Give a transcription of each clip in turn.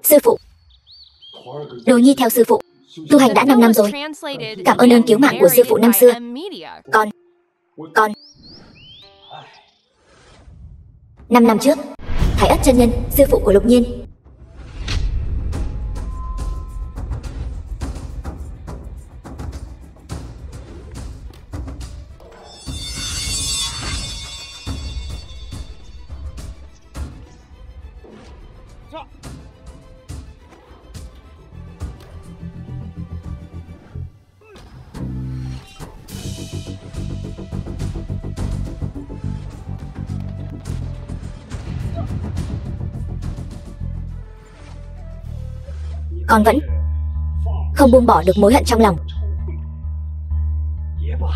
Sư phụ, Đồ Nhi theo sư phụ tu hành đã 5 năm rồi. Cảm ơn ơn cứu mạng của sư phụ năm xưa. Con 5 năm trước, Thái Ất chân nhân, sư phụ của Lục Nhiên, con vẫn không buông bỏ được mối hận trong lòng.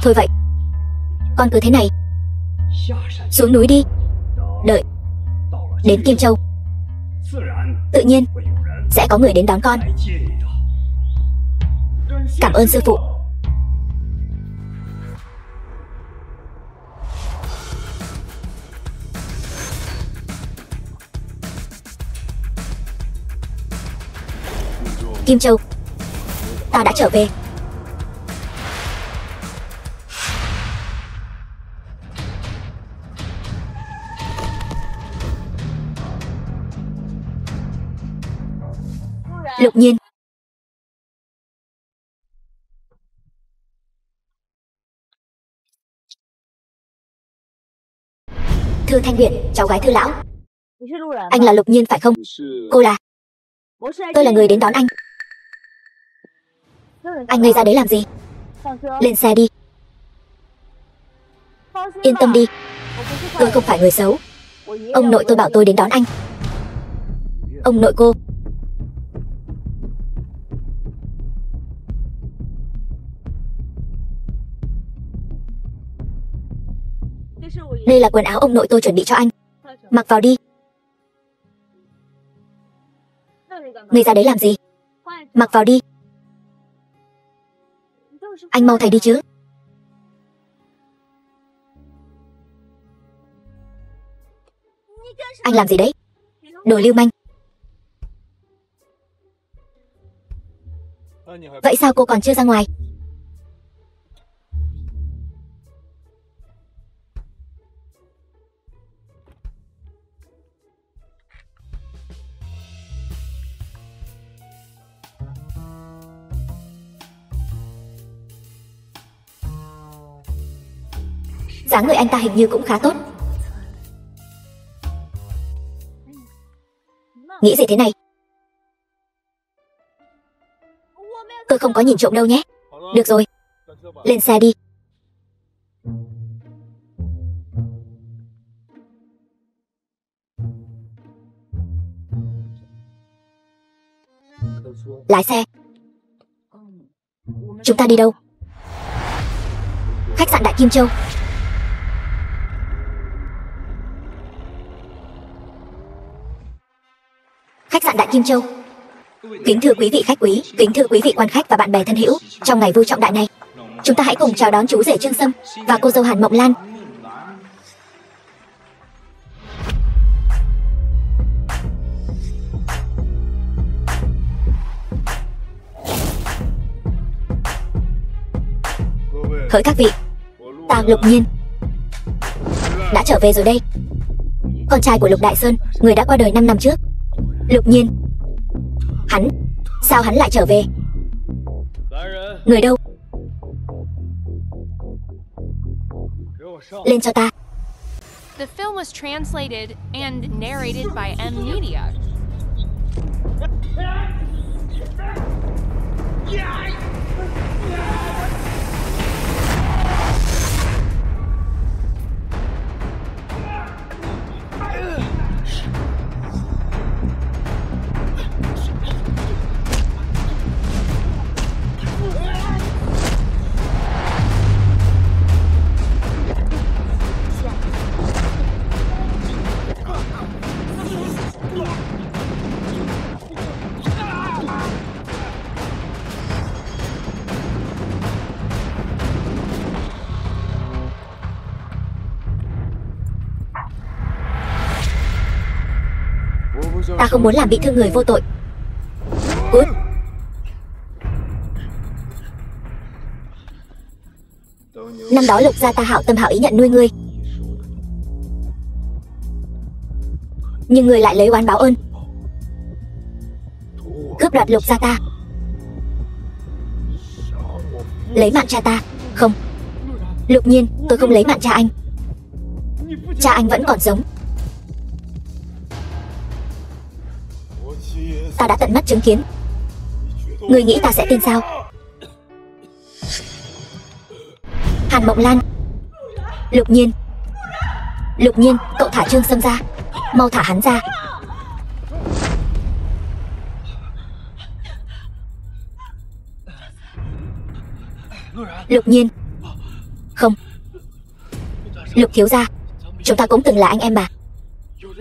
Thôi vậy, con cứ thế này xuống núi đi. Đợi đến Kim Châu, tự nhiên sẽ có người đến đón con. Cảm ơn sư phụ. Kim Châu, ta đã trở về. Lục Nhiên, Thư Thanh Huyền, cháu gái Thư lão. Anh là Lục Nhiên phải không? Cô là? Tôi là người đến đón anh. Anh ngây ra đấy làm gì? Lên xe đi. Yên tâm đi, tôi không phải người xấu. Ông nội tôi bảo tôi đến đón anh. Ông nội cô? Đây là quần áo ông nội tôi chuẩn bị cho anh. Mặc vào đi. Ngây ra đấy làm gì? Mặc vào đi. Anh mau thay đi chứ. Anh làm gì đấy? Đồ lưu manh. Vậy sao cô còn chưa ra ngoài? Dáng người anh ta hình như cũng khá tốt. Nghĩ gì thế này? Tôi không có nhìn trộm đâu nhé. Được rồi, lên xe đi. Lái xe. Chúng ta đi đâu? Khách sạn Đại Kim Châu. Khách sạn Đại Kim Châu. Kính thưa quý vị khách quý, kính thưa quý vị quan khách và bạn bè thân hữu, trong ngày vui trọng đại này, chúng ta hãy cùng chào đón chú rể Trương Sâm và cô dâu Hàn Mộng Lan. Hỡi các vị, ta Lục Nhiên đã trở về rồi đây. Con trai của Lục Đại Sơn, người đã qua đời 5 năm trước. Lục Nhiên, sao hắn lại trở về? Người đâu? Lên cho ta. The film was translated and narrated by M Media. Ta không muốn làm bị thương người vô tội. Cút. Năm đó Lục gia ta hảo tâm hảo ý nhận nuôi ngươi, nhưng ngươi lại lấy oán báo ơn, cướp đoạt Lục gia ta, lấy mạng cha ta. Không, Lục Nhiên, tôi không lấy mạng cha anh. Cha anh vẫn còn sống. Ta đã tận mắt chứng kiến. Ngươi nghĩ ta sẽ tin sao? Hàn Mộng Lan. Lục Nhiên. Lục Nhiên, cậu thả Trương Sâm ra. Mau thả hắn ra. Lục Nhiên. Không. Lục thiếu gia, chúng ta cũng từng là anh em mà.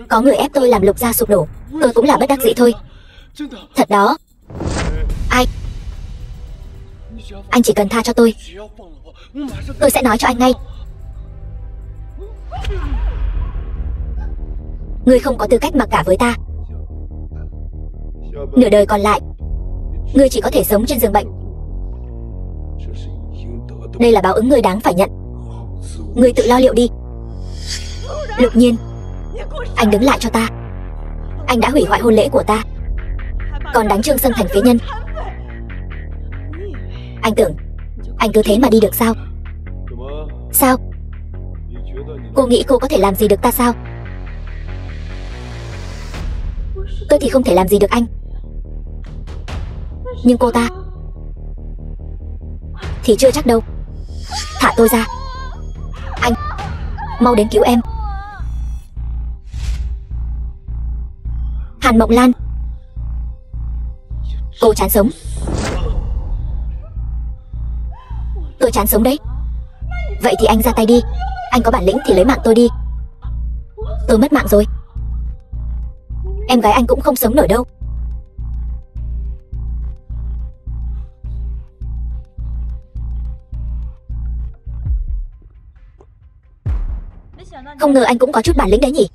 Có người ép tôi làm Lục gia sụp đổ, tôi cũng là bất đắc dĩ thôi. Thật đó. Ai? Anh chỉ cần tha cho tôi sẽ nói cho anh ngay. Ngươi không có tư cách mặc cả với ta. Nửa đời còn lại, ngươi chỉ có thể sống trên giường bệnh. Đây là báo ứng ngươi đáng phải nhận. Ngươi tự lo liệu đi. Lục Nhiên, anh đứng lại cho ta. Anh đã hủy hoại hôn lễ của ta, còn đánh Trương Sâm thành phế nhân. Anh tưởng anh cứ thế mà đi được sao? Sao? Cô nghĩ cô có thể làm gì được ta sao? Tôi thì không thể làm gì được anh, nhưng cô ta thì chưa chắc đâu. Thả tôi ra. Anh, mau đến cứu em. Hàn Mộng Lan. Cô chán sống. Tôi chán sống đấy. Vậy thì anh ra tay đi. Anh có bản lĩnh thì lấy mạng tôi đi. Tôi mất mạng rồi, em gái anh cũng không sống nổi đâu. Không ngờ anh cũng có chút bản lĩnh đấy nhỉ.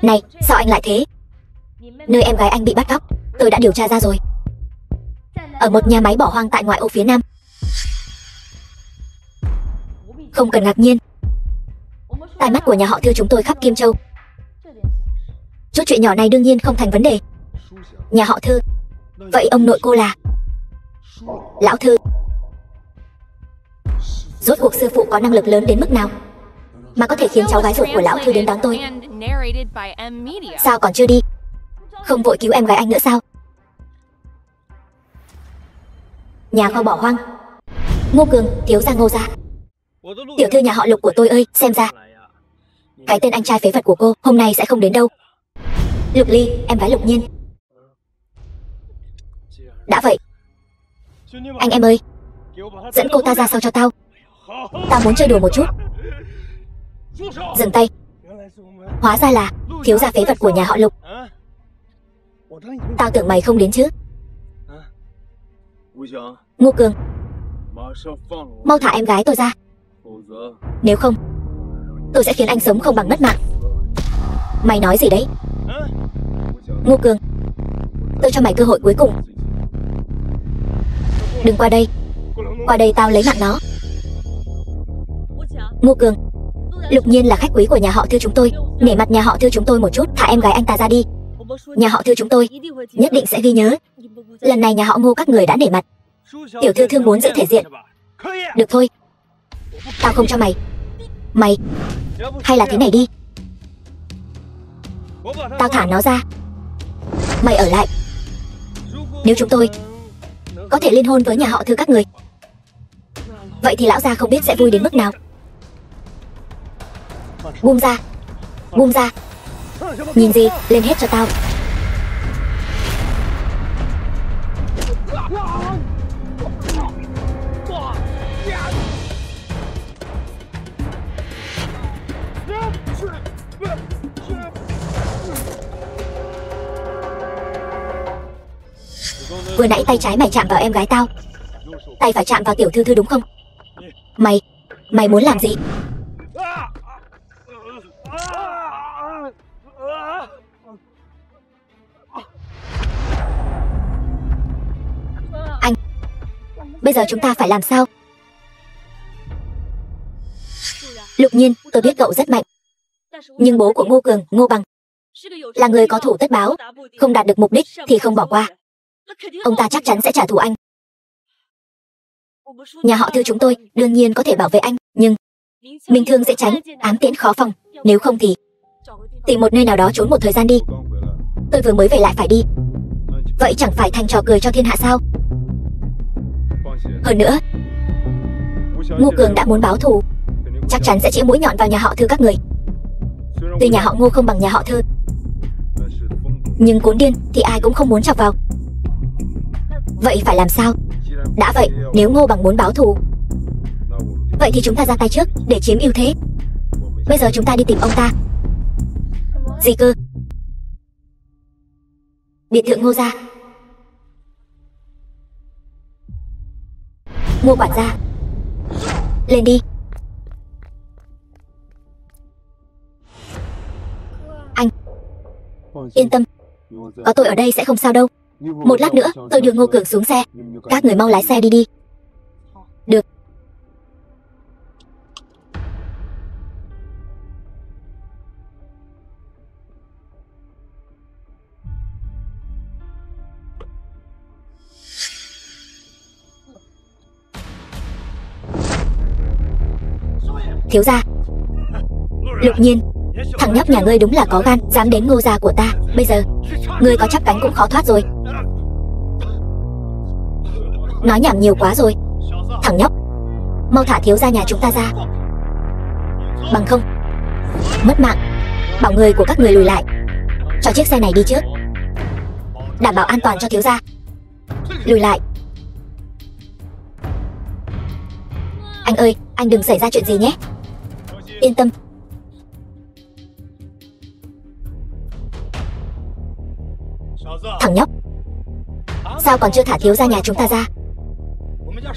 Này, sao anh lại thế? Nơi em gái anh bị bắt cóc, tôi đã điều tra ra rồi. Ở một nhà máy bỏ hoang tại ngoại ô phía Nam. Không cần ngạc nhiên, tai mắt của nhà họ Thư chúng tôi khắp Kim Châu. Chút chuyện nhỏ này đương nhiên không thành vấn đề. Nhà họ Thư. Vậy ông nội cô là Lão Thư. Rốt cuộc sư phụ có năng lực lớn đến mức nào mà có thể khiến cháu gái ruột của Lão Thư đến đón tôi? Sao còn chưa đi? Không vội cứu em gái anh nữa sao? Nhà kho bỏ hoang. Ngô Cường, thiếu gia Ngô gia. Tiểu thư nhà họ Lục của tôi ơi, xem ra cái tên anh trai phế vật của cô hôm nay sẽ không đến đâu. Lục Ly, em gái Lục Nhiên. Đã vậy, anh em ơi, dẫn cô ta ra sau cho tao. Tao muốn chơi đùa một chút. Dừng tay. Hóa ra là thiếu gia phế vật của nhà họ Lục. Tao tưởng mày không đến chứ. Ngô Cường, mau thả em gái tôi ra. Nếu không, tôi sẽ khiến anh sống không bằng mất mạng. Mày nói gì đấy? Ngô Cường, tôi cho mày cơ hội cuối cùng. Đừng qua đây. Qua đây tao lấy mạng nó. Ngô Cường, Lục Nhiên là khách quý của nhà họ Thư chúng tôi. Nể mặt nhà họ Thư chúng tôi một chút, thả em gái anh ta ra đi. Nhà họ Thư chúng tôi nhất định sẽ ghi nhớ. Lần này nhà họ Ngô các người đã nể mặt. Tiểu thư thương muốn giữ thể diện. Được thôi, tao không cho mày. Mày, hay là thế này đi, tao thả nó ra, mày ở lại. Nếu chúng tôi có thể liên hôn với nhà họ Thư các người, vậy thì lão gia không biết sẽ vui đến mức nào. Buông ra. Buông ra. Nhìn gì, lên hết cho tao. Vừa nãy tay trái mày chạm vào em gái tao, tay phải chạm vào tiểu thư thư đúng không? Mày muốn làm gì? Bây giờ chúng ta phải làm sao? Lục Nhiên, tôi biết cậu rất mạnh. Nhưng bố của Ngô Cường, Ngô Bằng, là người có thủ tất báo. Không đạt được mục đích thì không bỏ qua. Ông ta chắc chắn sẽ trả thù anh. Nhà họ Thư chúng tôi đương nhiên có thể bảo vệ anh, nhưng Minh Thương dễ tránh, ám tiễn khó phòng. Nếu không thì tìm một nơi nào đó trốn một thời gian đi. Tôi vừa mới về lại phải đi. Vậy chẳng phải thành trò cười cho thiên hạ sao? Hơn nữa, Ngô Cường đã muốn báo thù, chắc chắn sẽ chĩa mũi nhọn vào nhà họ Thư các người. Tuy nhà họ Ngô không bằng nhà họ Thư, nhưng cuốn điên thì ai cũng không muốn chọc vào. Vậy phải làm sao? Đã vậy, nếu Ngô Bằng muốn báo thù, vậy thì chúng ta ra tay trước để chiếm ưu thế. Bây giờ chúng ta đi tìm ông ta. Gì cơ? Biệt thự Ngô gia. Ngô quản gia, lên đi. Anh yên tâm, có tôi ở đây sẽ không sao đâu. Một lát nữa tôi đưa Ngô Cường xuống xe. Các người mau lái xe đi đi. Được. Thiếu gia. Lục Nhiên, thằng nhóc nhà ngươi đúng là có gan, dám đến Ngô gia của ta. Bây giờ ngươi có chắp cánh cũng khó thoát rồi. Nói nhảm nhiều quá rồi. Thằng nhóc, mau thả thiếu gia nhà chúng ta ra, bằng không mất mạng. Bảo người của các người lùi lại, cho chiếc xe này đi trước, đảm bảo an toàn cho thiếu gia. Lùi lại. Anh ơi, anh đừng xảy ra chuyện gì nhé. Yên tâm. Thằng nhóc, sao còn chưa thả thiếu gia nhà chúng ta ra?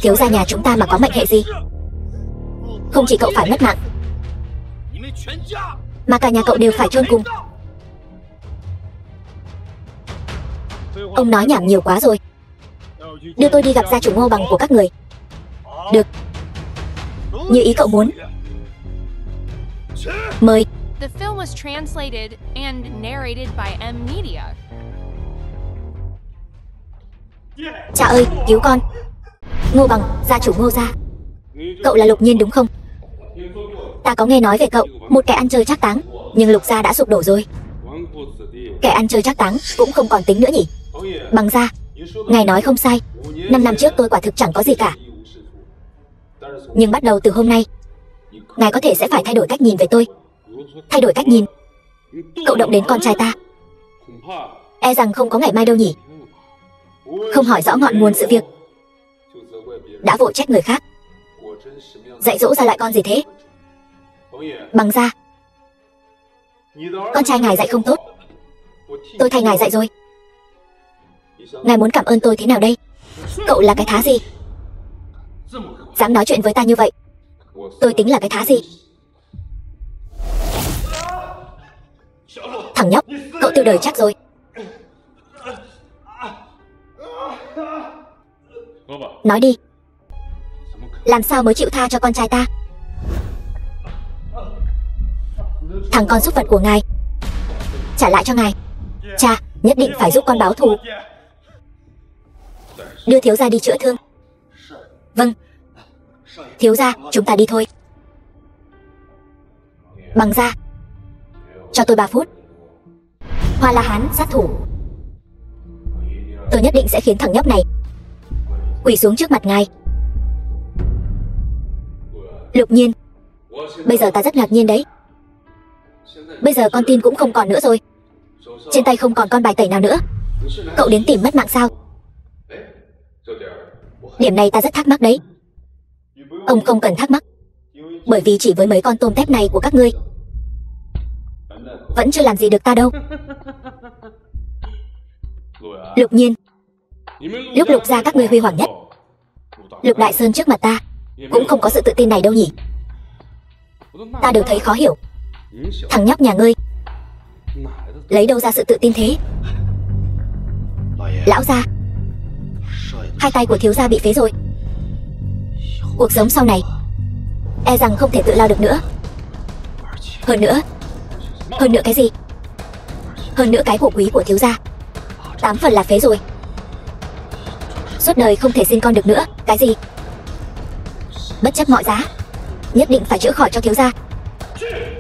Thiếu gia nhà chúng ta mà có mệnh hệ gì, không chỉ cậu phải mất mạng, mà cả nhà cậu đều phải chôn cùng. Ông nói nhảm nhiều quá rồi. Đưa tôi đi gặp gia chủ Ngô Bằng của các người. Được, như ý cậu muốn. Mời. The film was translated and narrated by M Media. Cha ơi, cứu con. Ngô Bằng, gia chủ Ngô gia. Cậu là Lục Nhiên đúng không? Ta có nghe nói về cậu, một kẻ ăn chơi trác táng. Nhưng Lục gia đã sụp đổ rồi. Kẻ ăn chơi trác táng cũng không còn tính nữa nhỉ? Bằng gia, ngài nói không sai. 5 năm trước tôi quả thực chẳng có gì cả. Nhưng bắt đầu từ hôm nay, ngài có thể sẽ phải thay đổi cách nhìn về tôi. Thay đổi cách nhìn? Cậu động đến con trai ta, e rằng không có ngày mai đâu nhỉ? Không hỏi rõ ngọn nguồn sự việc, đã vội trách người khác. Dạy dỗ ra loại con gì thế? Bằng gia, con trai ngài dạy không tốt, tôi thay ngài dạy rồi. Ngài muốn cảm ơn tôi thế nào đây? Cậu là cái thá gì, dám nói chuyện với ta như vậy? Tôi tính là cái thá gì? Thằng nhóc, cậu tiêu đời chắc rồi. Nói đi, làm sao mới chịu tha cho con trai ta? Thằng con súc vật của ngài, trả lại cho ngài. Cha, nhất định phải giúp con báo thù. Đưa thiếu gia đi chữa thương. Vâng. Thiếu gia, chúng ta đi thôi. Bằng gia, cho tôi 3 phút. Hoa La Hán sát thủ. Tôi nhất định sẽ khiến thằng nhóc này quỳ xuống trước mặt ngài. Lục Nhiên, bây giờ ta rất ngạc nhiên đấy. Bây giờ con tin cũng không còn nữa rồi. Trên tay không còn con bài tẩy nào nữa. Cậu đến tìm mất mạng sao? Điểm này ta rất thắc mắc đấy. Ông không cần thắc mắc, bởi vì chỉ với mấy con tôm tép này của các ngươi, vẫn chưa làm gì được ta đâu. Lục Nhiên, lúc Lục gia các ngươi huy hoàng nhất, Lục Đại Sơn trước mặt ta cũng không có sự tự tin này đâu nhỉ? Ta đều thấy khó hiểu. Thằng nhóc nhà ngươi lấy đâu ra sự tự tin thế? Lão gia, hai tay của thiếu gia bị phế rồi. cuộc sống sau này e rằng không thể tự lo được nữa. Hơn nữa cái gì? Hơn nữa cái của quý của thiếu gia 8 phần là phế rồi. Suốt đời không thể sinh con được nữa. Cái gì? Bất chấp mọi giá nhất định phải chữa khỏi cho thiếu gia.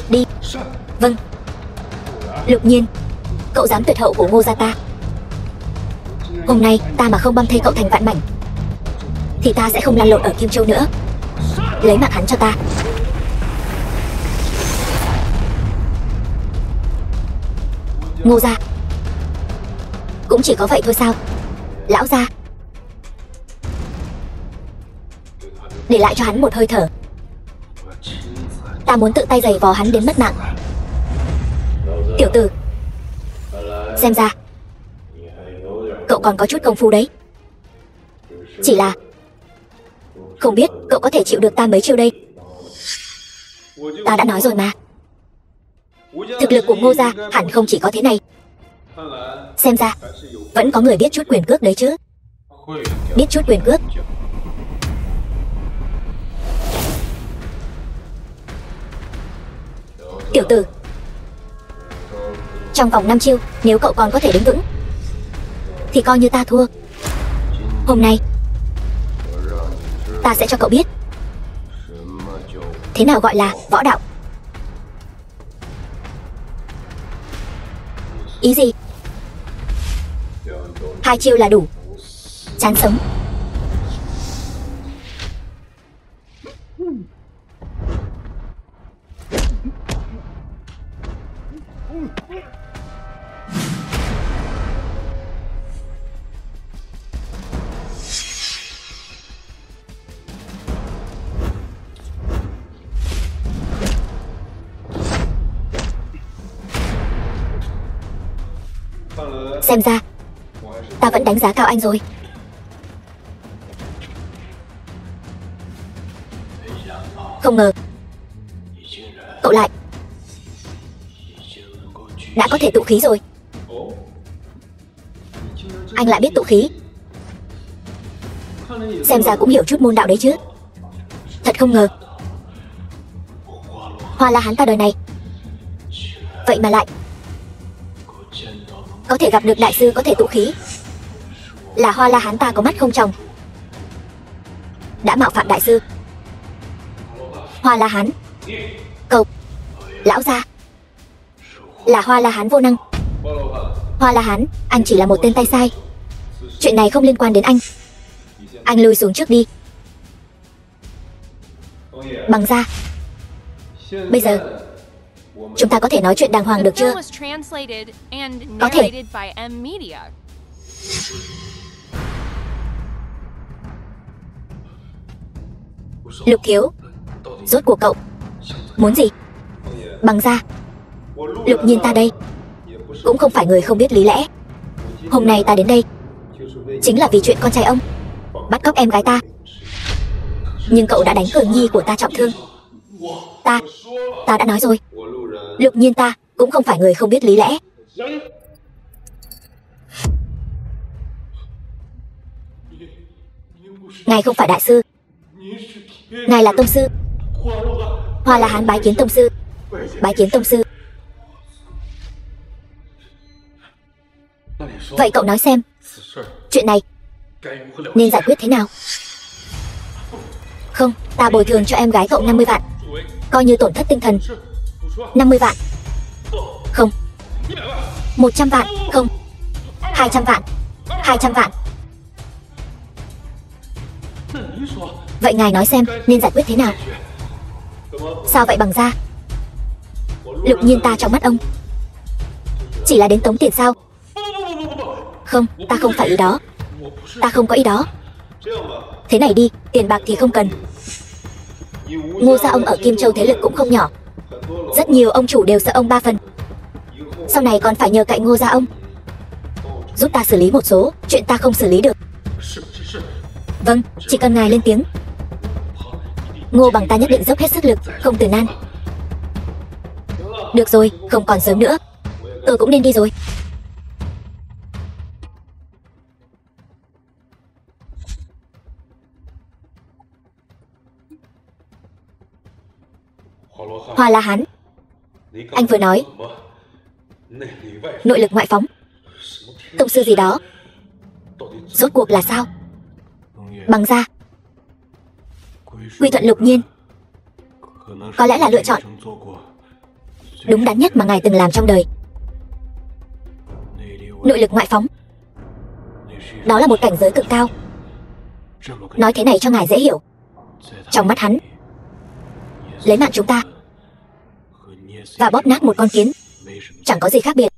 Đi. Vâng. Lục Nhiên, cậu dám tuyệt hậu của Ngô gia ta. Hôm nay ta mà không băm thây cậu thành vạn mảnh thì ta sẽ không lăn lộn ở Kim Châu nữa. Lấy mạng hắn cho ta. Ngô gia cũng chỉ có vậy thôi sao? Lão gia, để lại cho hắn một hơi thở. Ta muốn tự tay giày vò hắn đến mất mạng. Tiểu tử, xem ra cậu còn có chút công phu đấy. Chỉ là không biết cậu có thể chịu được ta mấy chiêu đây. Ta đã nói rồi mà, thực lực của Ngô gia hẳn không chỉ có thế này. Xem ra vẫn có người biết chút quyền cước đấy chứ. Biết chút quyền cước. Tiểu tử, trong vòng 5 chiêu nếu cậu còn có thể đứng vững thì coi như ta thua. Hôm nay ta sẽ cho cậu biết thế nào gọi là võ đạo. Ý gì? 2 chiêu là đủ. Chán sống. Xem ra ta vẫn đánh giá cao anh rồi. Không ngờ cậu lại đã có thể tụ khí rồi. Anh lại biết tụ khí. Xem ra cũng hiểu chút môn đạo đấy chứ. Thật không ngờ Hoa La Hán ta đời này vậy mà lại có thể gặp được đại sư có thể tụ khí. Là Hoa La Hán ta có mắt không tròng, đã mạo phạm đại sư. Hoa La Hán, cậu, lão gia, là Hoa La Hán vô năng. Hoa La Hán, anh chỉ là một tên tay sai. Chuyện này không liên quan đến anh. Anh lui xuống trước đi. Bằng ra, bây giờ chúng ta có thể nói chuyện đàng hoàng được chưa? Có thể. Lục thiếu, rốt cuộc cậu muốn gì? Bằng ra, Lục Nhiên ta đây cũng không phải người không biết lý lẽ. Hôm nay ta đến đây chính là vì chuyện con trai ông bắt cóc em gái ta. Nhưng cậu đã đánh Cường Nhi của ta trọng thương. Ta đã nói rồi, Lục Nhiên ta cũng không phải người không biết lý lẽ. Ngài không phải đại sư, ngài là tông sư. Hoa La Hán bái kiến tông sư. Bái kiến tông sư. Vậy cậu nói xem, chuyện này nên giải quyết thế nào? Không, ta bồi thường cho em gái cậu 50 vạn, coi như tổn thất tinh thần. 50 vạn. Không. 100 vạn. Không. 200 vạn. 200 vạn. Vậy ngài nói xem nên giải quyết thế nào? Sao vậy Bằng ra? Lục Nhiên ta trong mắt ông chỉ là đến tống tiền sao? Không, ta không phải ý đó. Ta không có ý đó. Thế này đi, tiền bạc thì không cần. Ngô gia ông ở Kim Châu thế lực cũng không nhỏ. Rất nhiều ông chủ đều sợ ông 3 phần. Sau này còn phải nhờ cậy Ngô gia ông giúp ta xử lý một số chuyện ta không xử lý được. Vâng, chỉ cần ngài lên tiếng, Ngô Bằng ta nhất định dốc hết sức lực, không từ nan. Được rồi, không còn sớm nữa, tôi cũng nên đi rồi. Hoa La Hán, anh vừa nói nội lực ngoại phóng, tông sư gì đó, rốt cuộc là sao? Bằng da, Quy Thuận Lục Nhiên có lẽ là lựa chọn đúng đắn nhất mà ngài từng làm trong đời. Nội lực ngoại phóng, đó là một cảnh giới cực cao. Nói thế này cho ngài dễ hiểu. Trong mắt hắn, lấy mạng chúng ta và bóp nát một con kiến chẳng có gì khác biệt.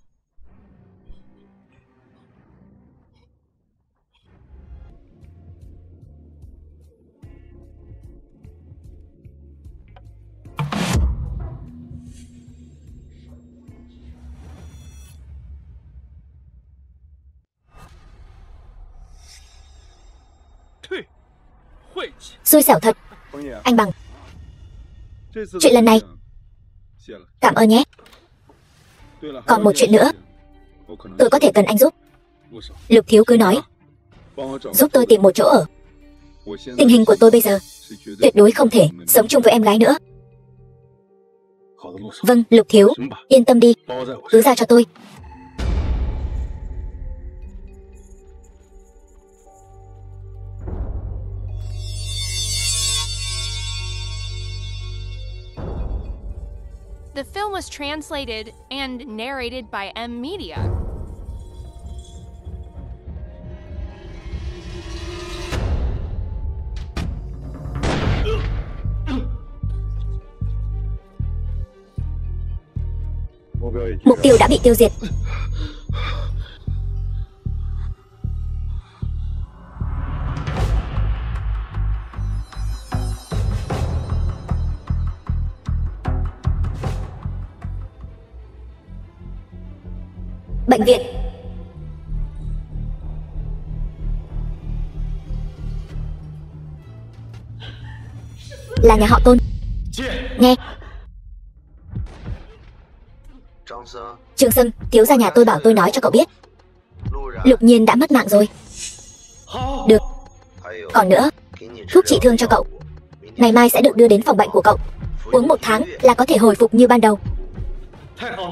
Xui xẻo thật. Anh Bằng, chuyện lần này cảm ơn nhé. Còn một chuyện nữa, tôi có thể cần anh giúp. Lục thiếu cứ nói, giúp tôi tìm một chỗ ở. Tình hình của tôi bây giờ tuyệt đối không thể sống chung với em gái nữa. Vâng, Lục thiếu, yên tâm đi, cứ giao cho tôi. The film was translated and narrated by M Media. Mục tiêu đã bị tiêu diệt. Bệnh viện. Là nhà họ Tôn. Nghe. Trương Sâm, thiếu gia nhà tôi bảo tôi nói cho cậu biết, Lục Nhiên đã mất mạng rồi. Được. Còn nữa, thuốc trị thương cho cậu ngày mai sẽ được đưa đến phòng bệnh của cậu. Uống 1 tháng là có thể hồi phục như ban đầu.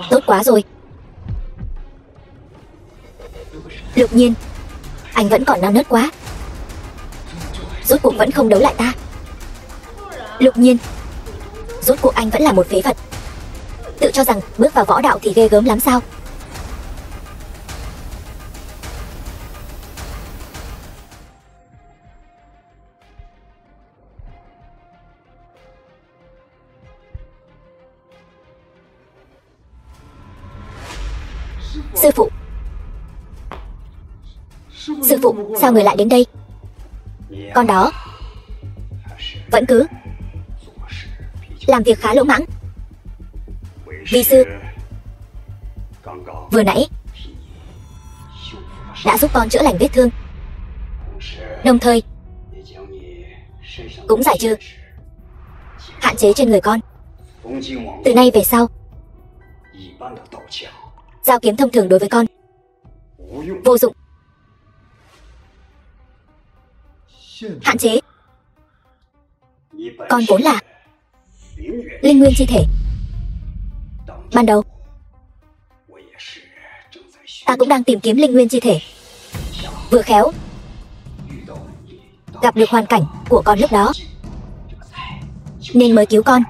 Tốt quá rồi. Lục Nhiên, anh vẫn còn non nớt quá. Rốt cuộc vẫn không đấu lại ta. Lục Nhiên, rốt cuộc anh vẫn là một phế vật. Tự cho rằng bước vào võ đạo thì ghê gớm lắm sao? Sư phụ. Sư phụ, sao người lại đến đây? Con đó vẫn cứ làm việc khá lỗ mãng. Vi sư vừa nãy đã giúp con chữa lành vết thương, đồng thời cũng giải trừ hạn chế trên người con. Từ nay về sau, dao kiếm thông thường đối với con vô dụng. Hạn chế. Con vốn là linh nguyên chi thể. Ban đầu ta cũng đang tìm kiếm linh nguyên chi thể. Vừa khéo gặp được hoàn cảnh của con lúc đó, nên mới cứu con.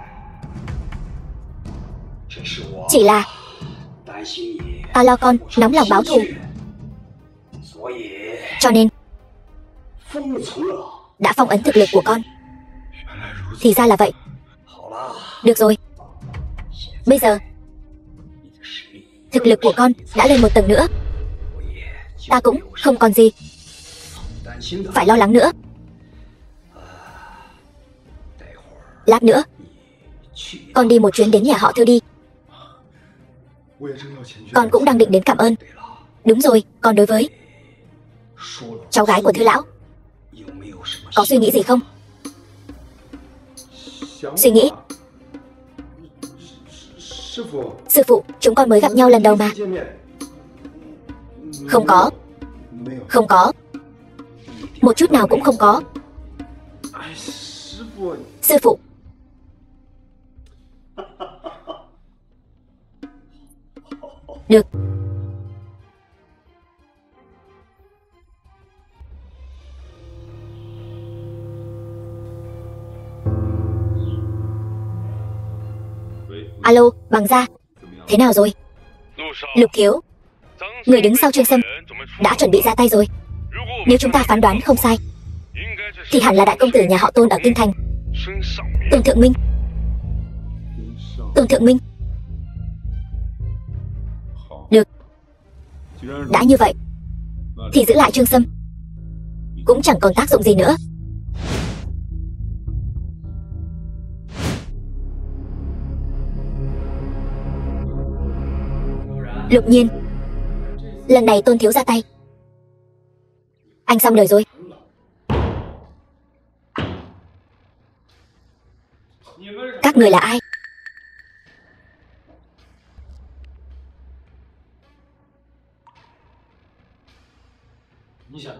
Chỉ là ta lo con nóng lòng báo thù, cho nên đã phong ấn thực lực của con. Thì ra là vậy. Được rồi, bây giờ thực lực của con đã lên một tầng nữa, ta cũng không còn gì phải lo lắng nữa. Lát nữa con đi một chuyến đến nhà họ Thư đi. Con cũng đang định đến cảm ơn. Đúng rồi, còn đối với cháu gái của Thư lão, có suy nghĩ gì không? Suy nghĩ? Sư phụ, chúng con mới gặp nhau lần đầu mà. Không có. Không có. Một chút nào cũng không có. Sư phụ, Được. Alo, Bằng Gia. Thế nào rồi? Lục thiếu, người đứng sau Trương Sâm đã chuẩn bị ra tay rồi. Nếu chúng ta phán đoán không sai thì hẳn là đại công tử nhà họ Tôn ở Kinh Thành, Tôn Thượng Minh. Tôn Thượng Minh. Được. Đã như vậy thì giữ lại Trương Sâm cũng chẳng còn tác dụng gì nữa. Lục Nhiên, lần này Tôn thiếu ra tay, anh xong đời rồi. Các người là ai?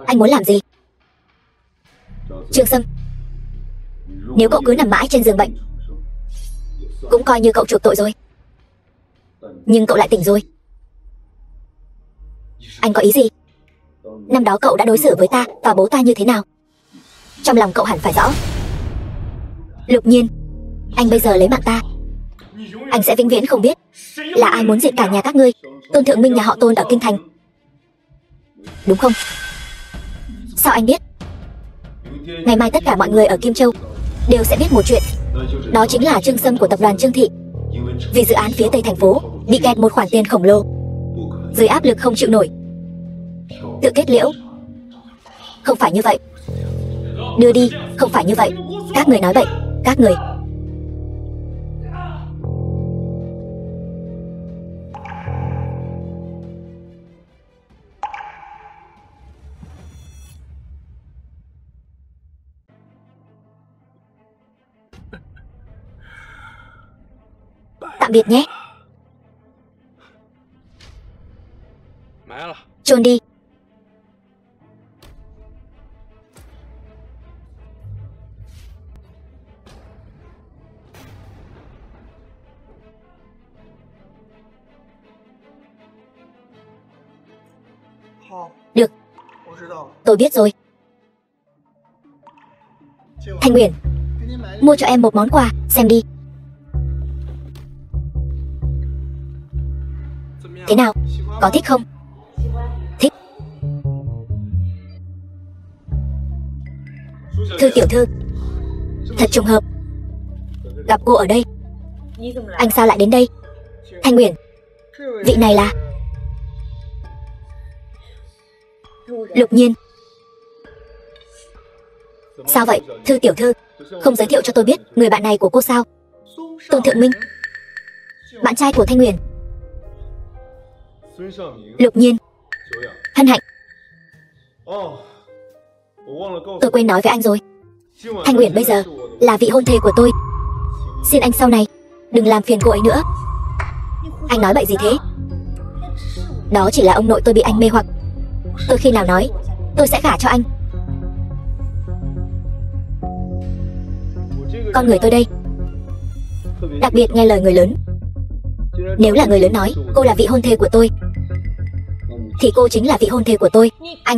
Anh muốn làm gì? Trương Sâm, nếu cậu cứ nằm mãi trên giường bệnh cũng coi như cậu chuộc tội rồi. Nhưng cậu lại tỉnh rồi. Anh có ý gì? Năm đó cậu đã đối xử với ta và bố ta như thế nào? Trong lòng cậu hẳn phải rõ. Lục Nhiên, anh bây giờ lấy mạng ta, anh sẽ vĩnh viễn không biết là ai muốn diệt cả nhà các ngươi, Tôn Thượng Minh nhà họ Tôn ở Kinh Thành. Đúng không? Sao anh biết? Ngày mai tất cả mọi người ở Kim Châu đều sẽ biết một chuyện. Đó chính là Trương Sâm của tập đoàn Trương Thị vì dự án phía Tây thành phố bị kẹt một khoản tiền khổng lồ, dưới áp lực không chịu nổi tự kết liễu. Không phải như vậy. Đưa đi, không phải như vậy. Các người nói bậy, các người. Tạm biệt nhé. Chôn đi. Được. Tôi biết rồi. Thanh Uyển, mua cho em một món quà, xem đi. Thế nào? Có thích không? Thích. Thư tiểu thư, thật trùng hợp gặp cô ở đây. Anh sao lại đến đây? Thanh Uyển, vị này là Lục Nhiên. Sao vậy, Thư tiểu thư? Không giới thiệu cho tôi biết người bạn này của cô sao? Tôn Thượng Minh, bạn trai của Thanh Uyển. Lục Nhiên, hân hạnh. Tôi quên nói với anh rồi. Thanh Uyển bây giờ là vị hôn thê của tôi. Xin anh sau này đừng làm phiền cô ấy nữa. Anh nói bậy gì thế? Đó chỉ là ông nội tôi bị anh mê hoặc. Tôi khi nào nói tôi sẽ gả cho anh? Con người tôi đây đặc biệt nghe lời người lớn. Nếu là người lớn nói cô là vị hôn thê của tôi thì cô chính là vị hôn thê của tôi. Anh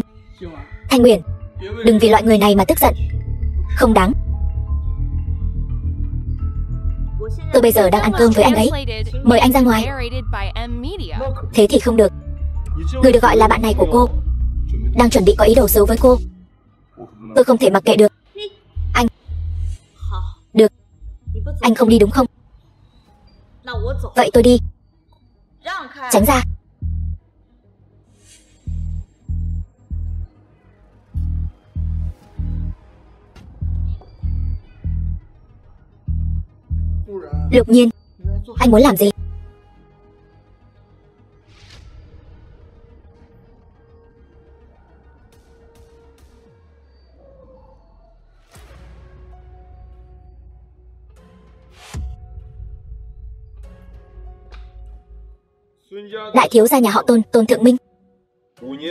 Thanh Uyển, đừng vì loại người này mà tức giận. Không đáng. Tôi bây giờ đang ăn cơm với anh ấy, mời anh ra ngoài. Thế thì không được. Người được gọi là bạn này của cô đang chuẩn bị có ý đồ xấu với cô. Tôi không thể mặc kệ được. Anh. Được. Anh không đi đúng không? Vậy tôi đi. Tránh ra. Lục Nhiên, anh muốn làm gì? Đại thiếu gia nhà họ Tôn, Tôn Thượng Minh.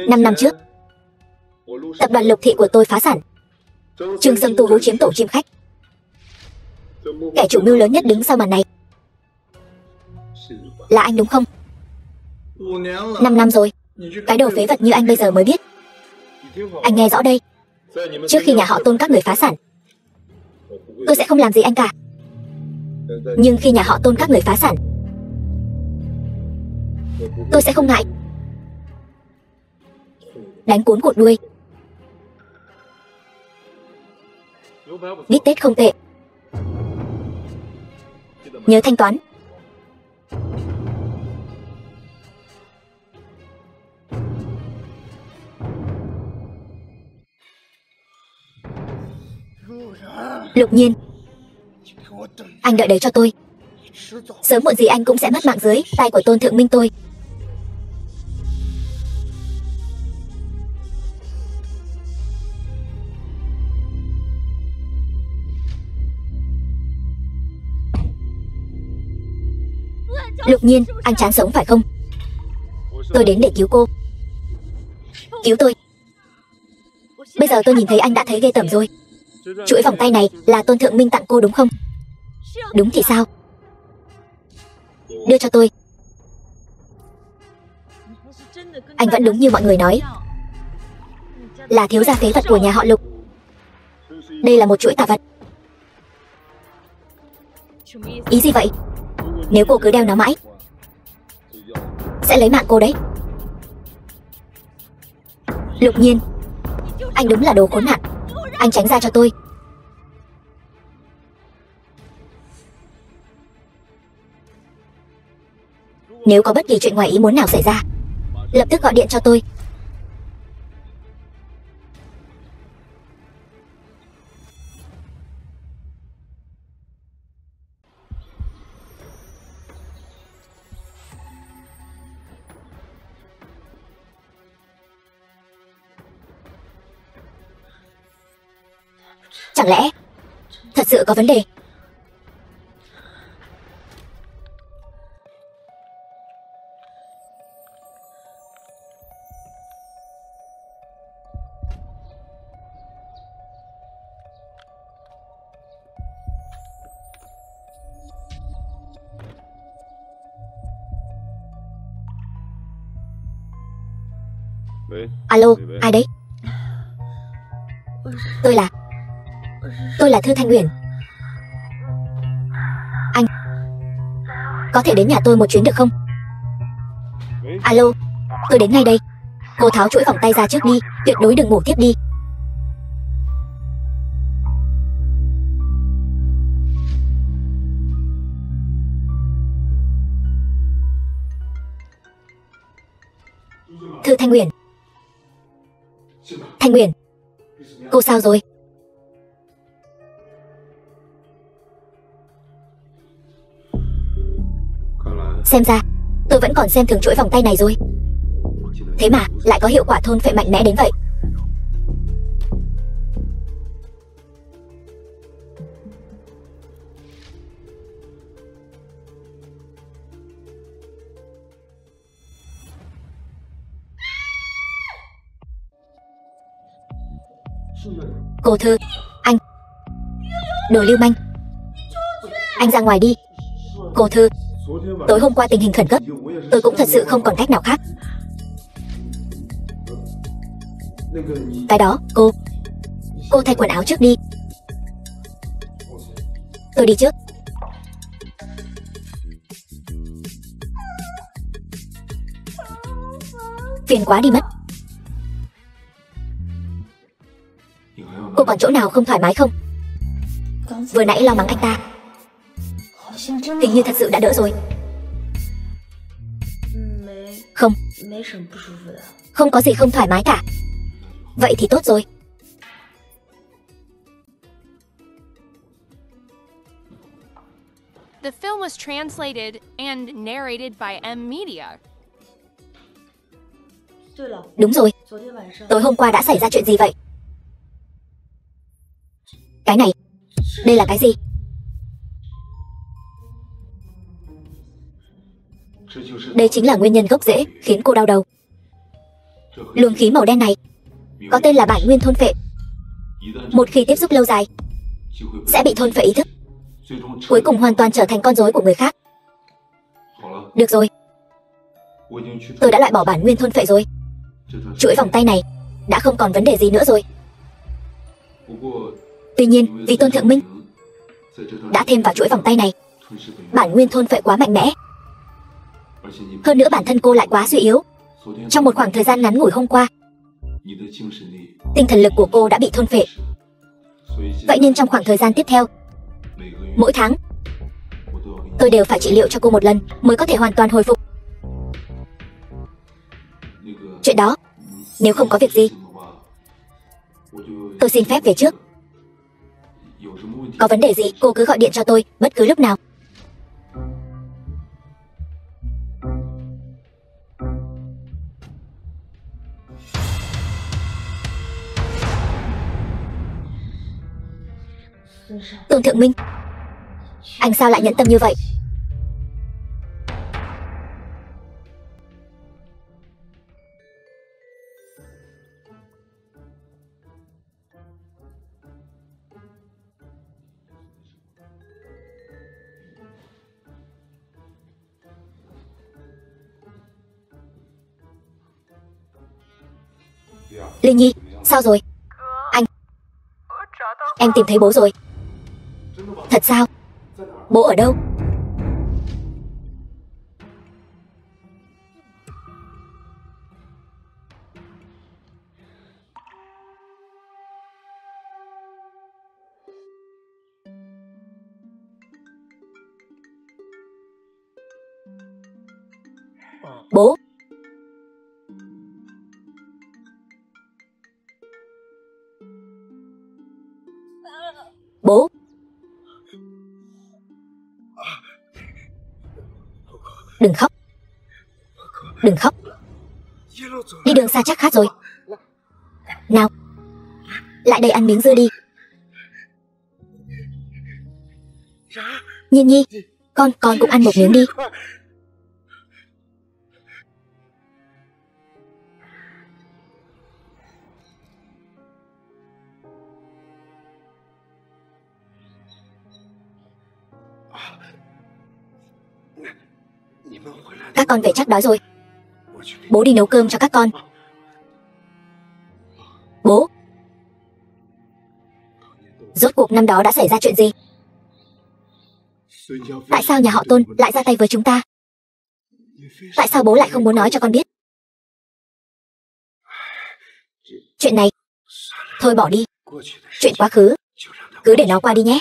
5 năm trước, tập đoàn Lục Thị của tôi phá sản. Trương Sâm tu hú chiếm tổ chim khách. Kẻ chủ mưu lớn nhất đứng sau màn này là anh đúng không? 5 năm rồi. Cái đồ phế vật như anh bây giờ mới biết. Anh nghe rõ đây. Trước khi nhà họ Tôn các người phá sản, tôi sẽ không làm gì anh cả. Nhưng khi nhà họ Tôn các người phá sản, tôi sẽ không ngại đánh cuốn cụt đuôi. Bít tết không tệ, nhớ thanh toán. Lục Nhiên, anh đợi đấy cho tôi. Sớm muộn gì anh cũng sẽ mất mạng dưới tay của Tôn Thượng Minh tôi. Lục Nhiên, anh chán sống phải không? Tôi đến để cứu cô. Cứu tôi. Bây giờ tôi nhìn thấy anh đã thấy ghê tởm rồi. Chuỗi vòng tay này là Tôn Thượng Minh tặng cô đúng không? Đúng thì sao? Đưa cho tôi. Anh vẫn đúng như mọi người nói, là thiếu gia phế vật của nhà họ Lục. Đây là một chuỗi tà vật. Ý gì vậy? Nếu cô cứ đeo nó mãi, sẽ lấy mạng cô đấy. Lục Nhiên, anh đúng là đồ khốn nạn. Anh tránh ra cho tôi. Nếu có bất kỳ chuyện ngoài ý muốn nào xảy ra, lập tức gọi điện cho tôi. Chẳng lẽ thật sự có vấn đề? Alo, ai đấy? Tôi là Thư Thanh Uyển. Anh có thể đến nhà tôi một chuyến được không? Alo, tôi đến ngay đây. Cô tháo chuỗi vòng tay ra trước đi, tuyệt đối đừng ngủ tiếp đi. Thư Thanh Uyển. Thanh Uyển, cô sao rồi? Xem ra tôi vẫn còn xem thường chuỗi vòng tay này rồi. Thế mà lại có hiệu quả thôn phệ mạnh mẽ đến vậy. Cô Thư, anh đồ lưu manh, anh ra ngoài đi. Cô Thư, tối hôm qua tình hình khẩn cấp, tôi cũng thật sự không còn cách nào khác. Cái đó, cô thay quần áo trước đi. Tôi đi trước. Phiền quá đi mất. Cô còn chỗ nào không thoải mái không? Vừa nãy lo mắng anh ta, hình như thật sự đã đỡ rồi. Không, không có gì không thoải mái cả. Vậy thì tốt rồi. The film was translated and narrated by M Media. Đúng rồi, tối hôm qua đã xảy ra chuyện gì vậy? Cái này, đây là cái gì? Đây chính là nguyên nhân gốc rễ khiến cô đau đầu. Luồng khí màu đen này có tên là bản nguyên thôn phệ. Một khi tiếp xúc lâu dài, sẽ bị thôn phệ ý thức, cuối cùng hoàn toàn trở thành con rối của người khác. Được rồi, tôi đã loại bỏ bản nguyên thôn phệ rồi. Chuỗi vòng tay này đã không còn vấn đề gì nữa rồi. Tuy nhiên, vì Tôn Thượng Minh đã thêm vào chuỗi vòng tay này, bản nguyên thôn phệ quá mạnh mẽ. Hơn nữa bản thân cô lại quá suy yếu. Trong một khoảng thời gian ngắn ngủi hôm qua, tinh thần lực của cô đã bị thôn phệ. Vậy nên trong khoảng thời gian tiếp theo, mỗi tháng tôi đều phải trị liệu cho cô một lần mới có thể hoàn toàn hồi phục. Chuyện đó, nếu không có việc gì, tôi xin phép về trước. Có vấn đề gì cô cứ gọi điện cho tôi bất cứ lúc nào. Tôn Thượng Minh, anh sao lại nhẫn tâm như vậy? Linh Nhi, sao rồi? Anh, em tìm thấy bố rồi. Thật sao? Bố ở đâu? Bố. Bố. Đừng khóc. Đừng khóc. Đi đường xa chắc khát rồi. Nào, lại đây ăn miếng dưa đi. Nhiên Nhi, con cũng ăn một miếng đi. Các con về chắc đói rồi. Bố đi nấu cơm cho các con. Bố. Rốt cuộc năm đó đã xảy ra chuyện gì? Tại sao nhà họ Tôn lại ra tay với chúng ta? Tại sao bố lại không muốn nói cho con biết? Chuyện này, thôi bỏ đi. Chuyện quá khứ, cứ để nó qua đi nhé.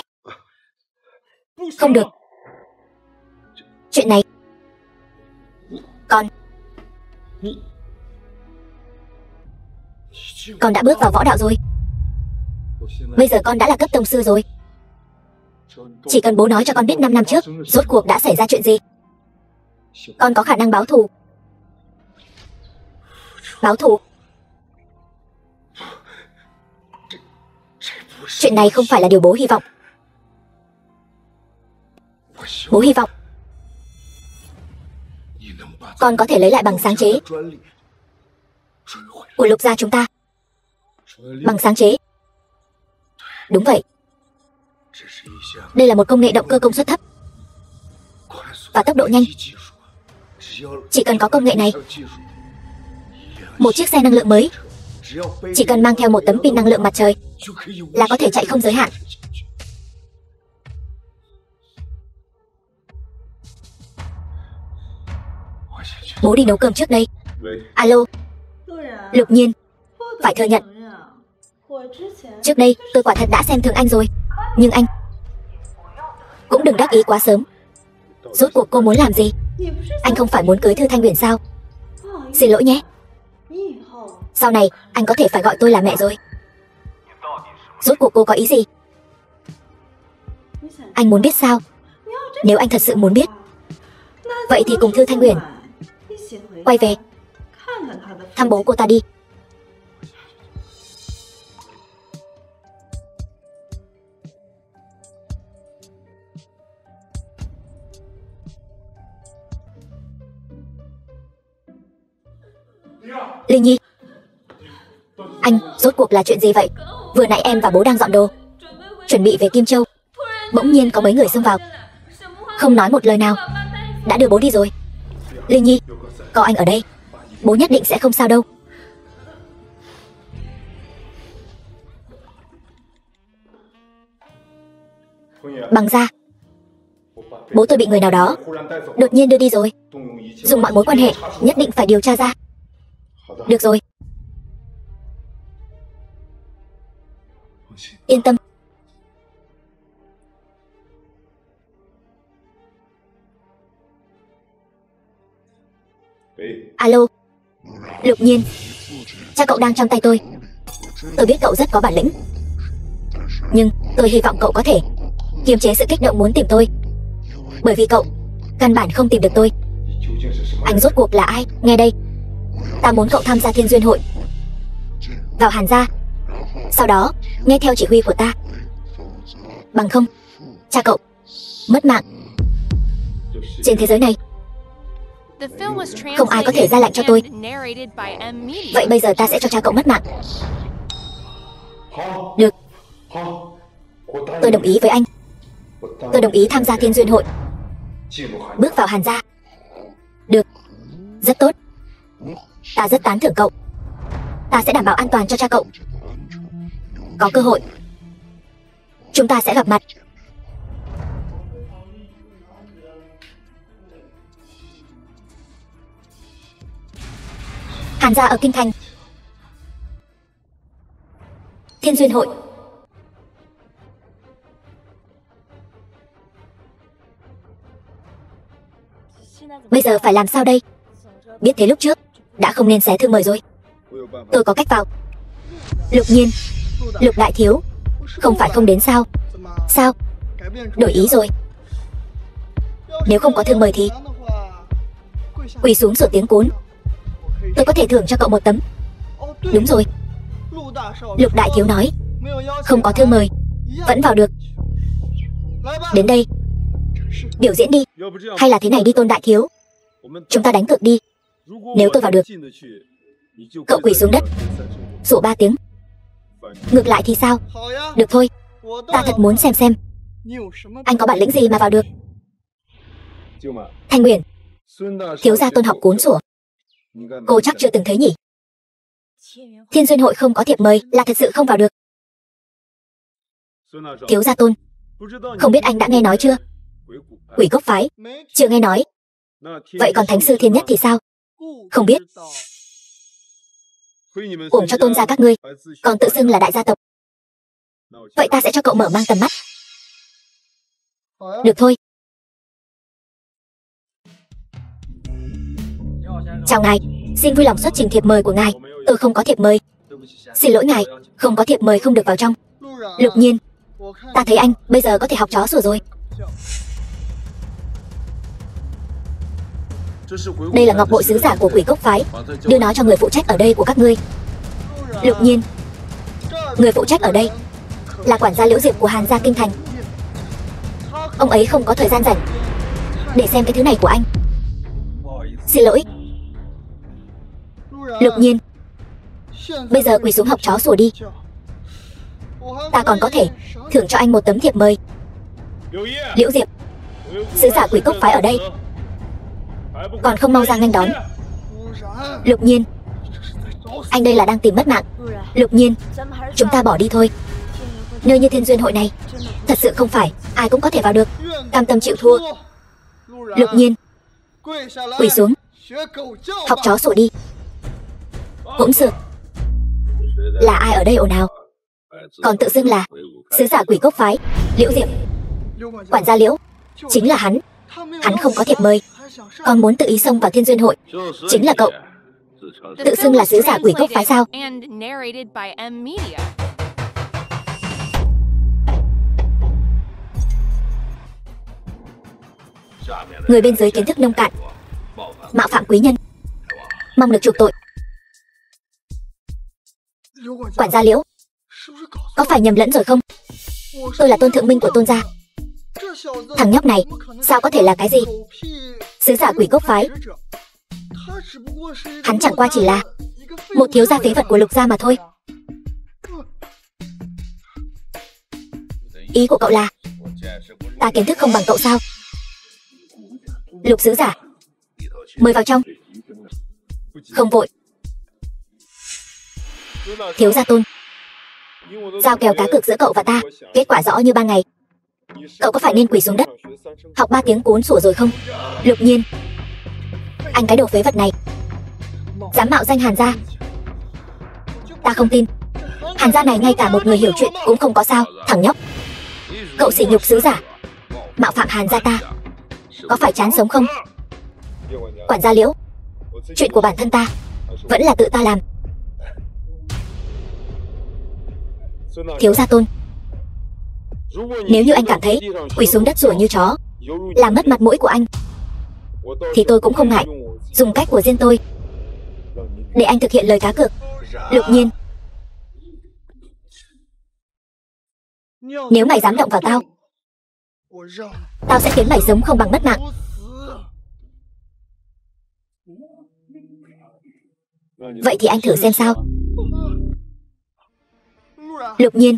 Không được. Chuyện này, con đã bước vào võ đạo rồi. Bây giờ con đã là cấp tông sư rồi. Chỉ cần bố nói cho con biết 5 năm trước rốt cuộc đã xảy ra chuyện gì, con có khả năng báo thù. Báo thù? Chuyện này không phải là điều bố hy vọng. Bố hy vọng con có thể lấy lại bằng sáng chế của Lục gia chúng ta. Bằng sáng chế? Đúng vậy. Đây là một công nghệ động cơ công suất thấp và tốc độ nhanh. Chỉ cần có công nghệ này, một chiếc xe năng lượng mới, chỉ cần mang theo một tấm pin năng lượng mặt trời là có thể chạy không giới hạn. Bố đi nấu cơm trước đây. Alo. Lục Nhiên, phải thừa nhận, trước đây tôi quả thật đã xem thường anh rồi. Nhưng anh cũng đừng đắc ý quá sớm. Rốt cuộc cô muốn làm gì? Anh không phải muốn cưới Thư Thanh Huyền sao? Xin lỗi nhé. Sau này anh có thể phải gọi tôi là mẹ rồi. Rốt cuộc cô có ý gì? Anh muốn biết sao? Nếu anh thật sự muốn biết, vậy thì cùng Thư Thanh Huyền quay về thăm bố cô ta đi. Linh Nhi, anh rốt cuộc là chuyện gì vậy? Vừa nãy em và bố đang dọn đồ, chuẩn bị về Kim Châu, bỗng nhiên có mấy người xông vào, không nói một lời nào đã đưa bố đi rồi. Linh Nhi, có anh ở đây, bố nhất định sẽ không sao đâu. Bằng ra, bố tôi bị người nào đó đột nhiên đưa đi rồi. Dùng mọi mối quan hệ, nhất định phải điều tra ra. Được rồi. Yên tâm. Alo, Lục Nhiên, cha cậu đang trong tay tôi. Tôi biết cậu rất có bản lĩnh, nhưng tôi hy vọng cậu có thể kiềm chế sự kích động muốn tìm tôi, bởi vì cậu căn bản không tìm được tôi. Anh rốt cuộc là ai? Nghe đây, ta muốn cậu tham gia Thiên Duyên Hội, vào Hàn gia, sau đó nghe theo chỉ huy của ta. Bằng không, cha cậu mất mạng. Trên thế giới này không ai có thể ra lệnh cho tôi. Vậy bây giờ ta sẽ cho cha cậu mất mạng. Được, tôi đồng ý với anh. Tôi đồng ý tham gia Thiên Duyên Hội, bước vào Hàn gia. Được, rất tốt. Ta rất tán thưởng cậu. Ta sẽ đảm bảo an toàn cho cha cậu. Có cơ hội, chúng ta sẽ gặp mặt. Hàn gia ở Kinh Thành. Thiên Duyên Hội. Bây giờ phải làm sao đây? Biết thế lúc trước đã không nên xé thư mời rồi. Tôi có cách vào. Lục Nhiên, Lục đại thiếu, không phải không đến sao? Sao? Đổi ý rồi. Nếu không có thư mời thì quỳ xuống sửa tiếng cún. Tôi có thể thưởng cho cậu một tấm. Đúng rồi, Lục đại thiếu nói không có thư mời vẫn vào được. Đến đây, biểu diễn đi. Hay là thế này đi Tôn đại thiếu, chúng ta đánh cược đi. Nếu tôi vào được, cậu quỳ xuống đất sủa 3 tiếng. Ngược lại thì sao? Được thôi, ta thật muốn xem anh có bản lĩnh gì mà vào được. Thanh Uyển, thiếu gia Tôn học cuốn sủa, cô chắc chưa từng thấy nhỉ? Thiên Duyên Hội không có thiệp mời là thật sự không vào được. Thiếu gia Tôn, không biết anh đã nghe nói chưa? Quỷ Cốc phái chưa nghe nói. Vậy còn Thánh sư Thiên Nhất thì sao? Không biết. Uổng cho Tôn gia các ngươi còn tự xưng là đại gia tộc. Vậy ta sẽ cho cậu mở mang tầm mắt. Được thôi. Chào ngài, xin vui lòng xuất trình thiệp mời của ngài. Tôi không có thiệp mời. Xin lỗi ngài, không có thiệp mời không được vào trong. Lục Nhiên, ta thấy anh bây giờ có thể học chó sủa rồi. Đây là ngọc bội sứ giả của Quỷ Cốc phái, đưa nó cho người phụ trách ở đây của các ngươi. Lục Nhiên, người phụ trách ở đây là quản gia Liễu Diệp của Hàn gia Kinh Thành. Ông ấy không có thời gian rảnh để xem cái thứ này của anh. Xin lỗi. Lục Nhiên, bây giờ quỳ xuống học chó sủa đi. Ta còn có thể thưởng cho anh một tấm thiệp mời. Liễu Diệp, sứ giả Quỷ Cốc phái ở đây, còn không mau ra nghênh đón. Lục Nhiên, anh đây là đang tìm mất mạng. Lục Nhiên, chúng ta bỏ đi thôi. Nơi như Thiên Duyên Hội này thật sự không phải ai cũng có thể vào được. Cam tâm chịu thua. Lục Nhiên, quỳ xuống học chó sủa đi. Hỗn xược, là ai ở đây ồn ào còn tự xưng là sứ giả Quỷ Cốc phái? Liễu Diệp, quản gia Liễu, chính là hắn. Hắn không có thiệp mời, còn muốn tự ý xông vào Thiên Duyên Hội. Chính là cậu, tự xưng là sứ giả Quỷ Cốc phái sao? Người bên dưới kiến thức nông cạn, mạo phạm quý nhân, mong được chuộc tội. Quản gia Liễu, có phải nhầm lẫn rồi không? Tôi là Tôn thượng minh của Tôn gia. Thằng nhóc này sao có thể là cái gì sứ giả Quỷ Cốc phái? Hắn chẳng qua chỉ là một thiếu gia phế vật của Lục gia mà thôi. Ý của cậu là ta kiến thức không bằng cậu sao? Lục sứ giả, Mời vào trong. Không vội. Thiếu gia Tôn, giao kèo cá cược giữa cậu và ta, kết quả rõ như ban ngày. Cậu có phải nên quỳ xuống đất học 3 tiếng cuốn sủa rồi không? Lục Nhiên, anh cái đồ phế vật này dám mạo danh Hàn gia. Ta không tin. Hàn gia này ngay cả một người hiểu chuyện cũng không có sao. Thằng nhóc, cậu sỉ nhục sứ giả, mạo phạm Hàn gia ta, có phải chán sống không? Quản gia Liễu, chuyện của bản thân ta vẫn là tự ta làm. Thiếu gia Tôn, nếu như anh cảm thấy quỳ xuống đất sủa như chó làm mất mặt mũi của anh, thì tôi cũng không ngại dùng cách của riêng tôi để anh thực hiện lời cá cược. Lục Nhiên, nếu mày dám động vào tao, tao sẽ khiến mày sống không bằng mất mạng. Vậy thì anh thử xem sao. Lục Nhiên,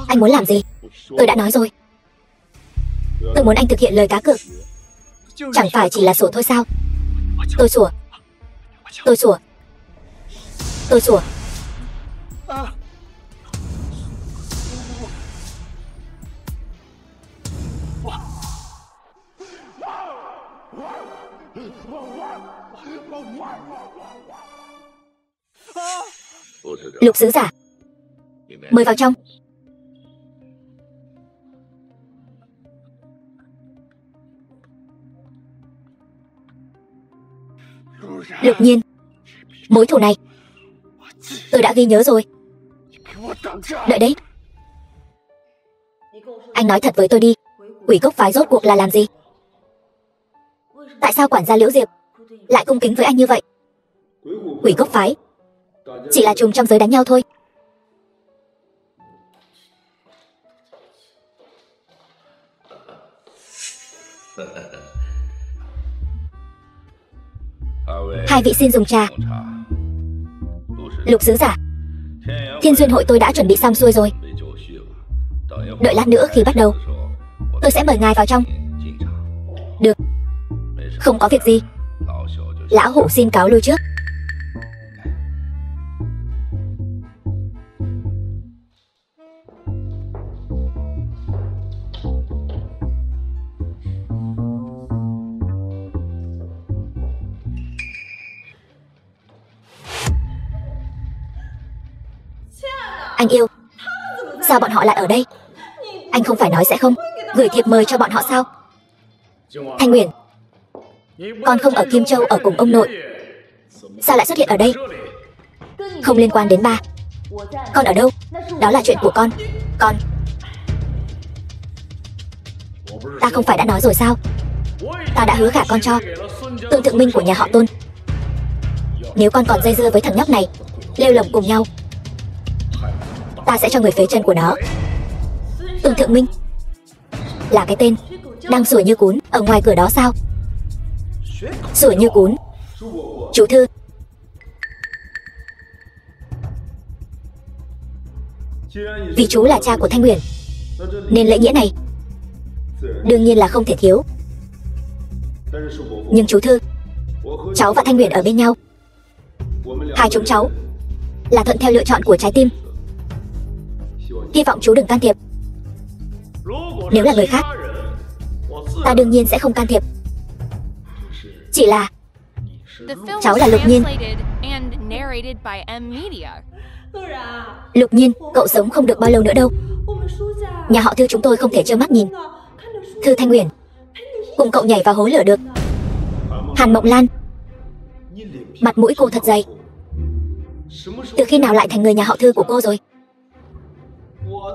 anh muốn làm gì? Tôi đã nói rồi, tôi muốn anh thực hiện lời cá cược. Chẳng phải chỉ là sủa thôi sao? Tôi sủa, tôi sủa, tôi sủa. Lục sứ giả, mời vào trong. Lục Nhiên, mối thù này tôi đã ghi nhớ rồi. Đợi đấy, anh nói thật với tôi đi, Quỷ Cốc phái rốt cuộc là làm gì? Tại sao quản gia Liễu Diệp lại cung kính với anh như vậy? Quỷ Cốc phái chỉ là trùng trong giới đánh nhau thôi. Hai vị xin dùng trà. Lục sứ giả, Thiên Duyên hội tôi đã chuẩn bị xong xuôi rồi. Đợi lát nữa khi bắt đầu, tôi sẽ mời ngài vào trong. Được, không có việc gì. Lão hủ xin cáo lui trước. Anh yêu, sao bọn họ lại ở đây? Anh không phải nói sẽ không gửi thiệp mời cho bọn họ sao? Thanh Nguyễn, con không ở Kim Châu ở cùng ông nội, sao lại xuất hiện ở đây? Không liên quan đến ba. Con ở đâu, đó là chuyện của con. Ta không phải đã nói rồi sao? Ta đã hứa gả con cho Tương Thượng Minh của nhà họ Tôn. Nếu con còn dây dưa với thằng nhóc này, lêu lồng cùng nhau, ta sẽ cho người phế chân của nó. Tương Thượng Minh là cái tên đang sủa như cún ở ngoài cửa đó sao? Sủa như cún. Chú Thư, vì chú là cha của Thanh Nguyễn, nên lễ nghĩa này đương nhiên là không thể thiếu. Nhưng chú Thư, cháu và Thanh Nguyễn ở bên nhau, hai chúng cháu là thuận theo lựa chọn của trái tim. Hy vọng chú đừng can thiệp. Nếu là người khác, ta đương nhiên sẽ không can thiệp. Chỉ là cháu là Lục Nhiên. Lục Nhiên, cậu sống không được bao lâu nữa đâu. Nhà họ Thư chúng tôi không thể trơ mắt nhìn Thư Thanh Nguyễn cùng cậu nhảy vào hố lửa được. Hàn Mộng Lan, mặt mũi cô thật dày. Từ khi nào lại thành người nhà họ Thư của cô rồi?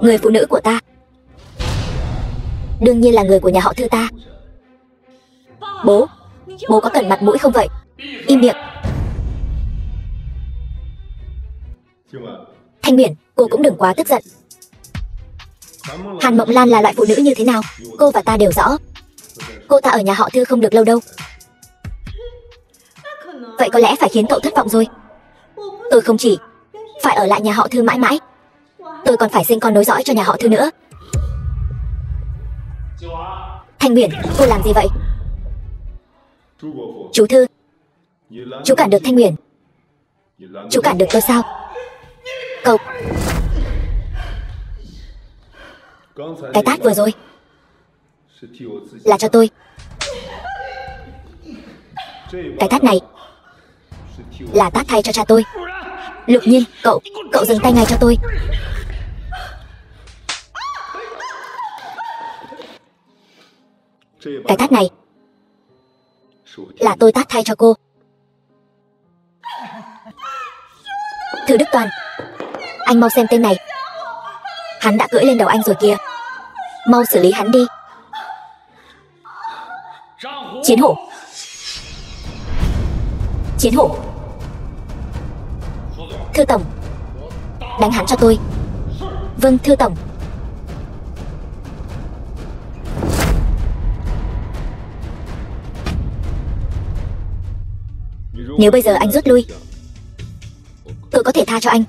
Người phụ nữ của ta đương nhiên là người của nhà họ Thư ta. Bố có cần mặt mũi không vậy? Im miệng. Thanh Nguyễn, cô cũng đừng quá tức giận. Hàn Mộng Lan là loại phụ nữ như thế nào, cô và ta đều rõ. Cô ta ở nhà họ Thư không được lâu đâu. Vậy có lẽ phải khiến cậu thất vọng rồi. Tôi không chỉ phải ở lại nhà họ Thư mãi mãi, tôi còn phải sinh con nối dõi cho nhà họ Thư nữa. Thanh Nguyễn, cô làm gì vậy? Chú Thư, chú cản được Thanh Nguyền. Chú cản được tôi sao? Cậu. Cái tát vừa rồi là cho tôi. Cái tát này là tát thay cho cha tôi. Lục Nhiên, cậu dừng tay ngay cho tôi. Cái tát này là tôi tát thay cho cô. Thư Đức Toàn, anh mau xem tên này. Hắn đã cưỡi lên đầu anh rồi kìa. Mau xử lý hắn đi. Chiến Hổ. Chiến Hổ. Thư tổng, đánh hắn cho tôi. Vâng, thưa tổng. Nếu bây giờ anh rút lui, tôi có thể tha cho anh.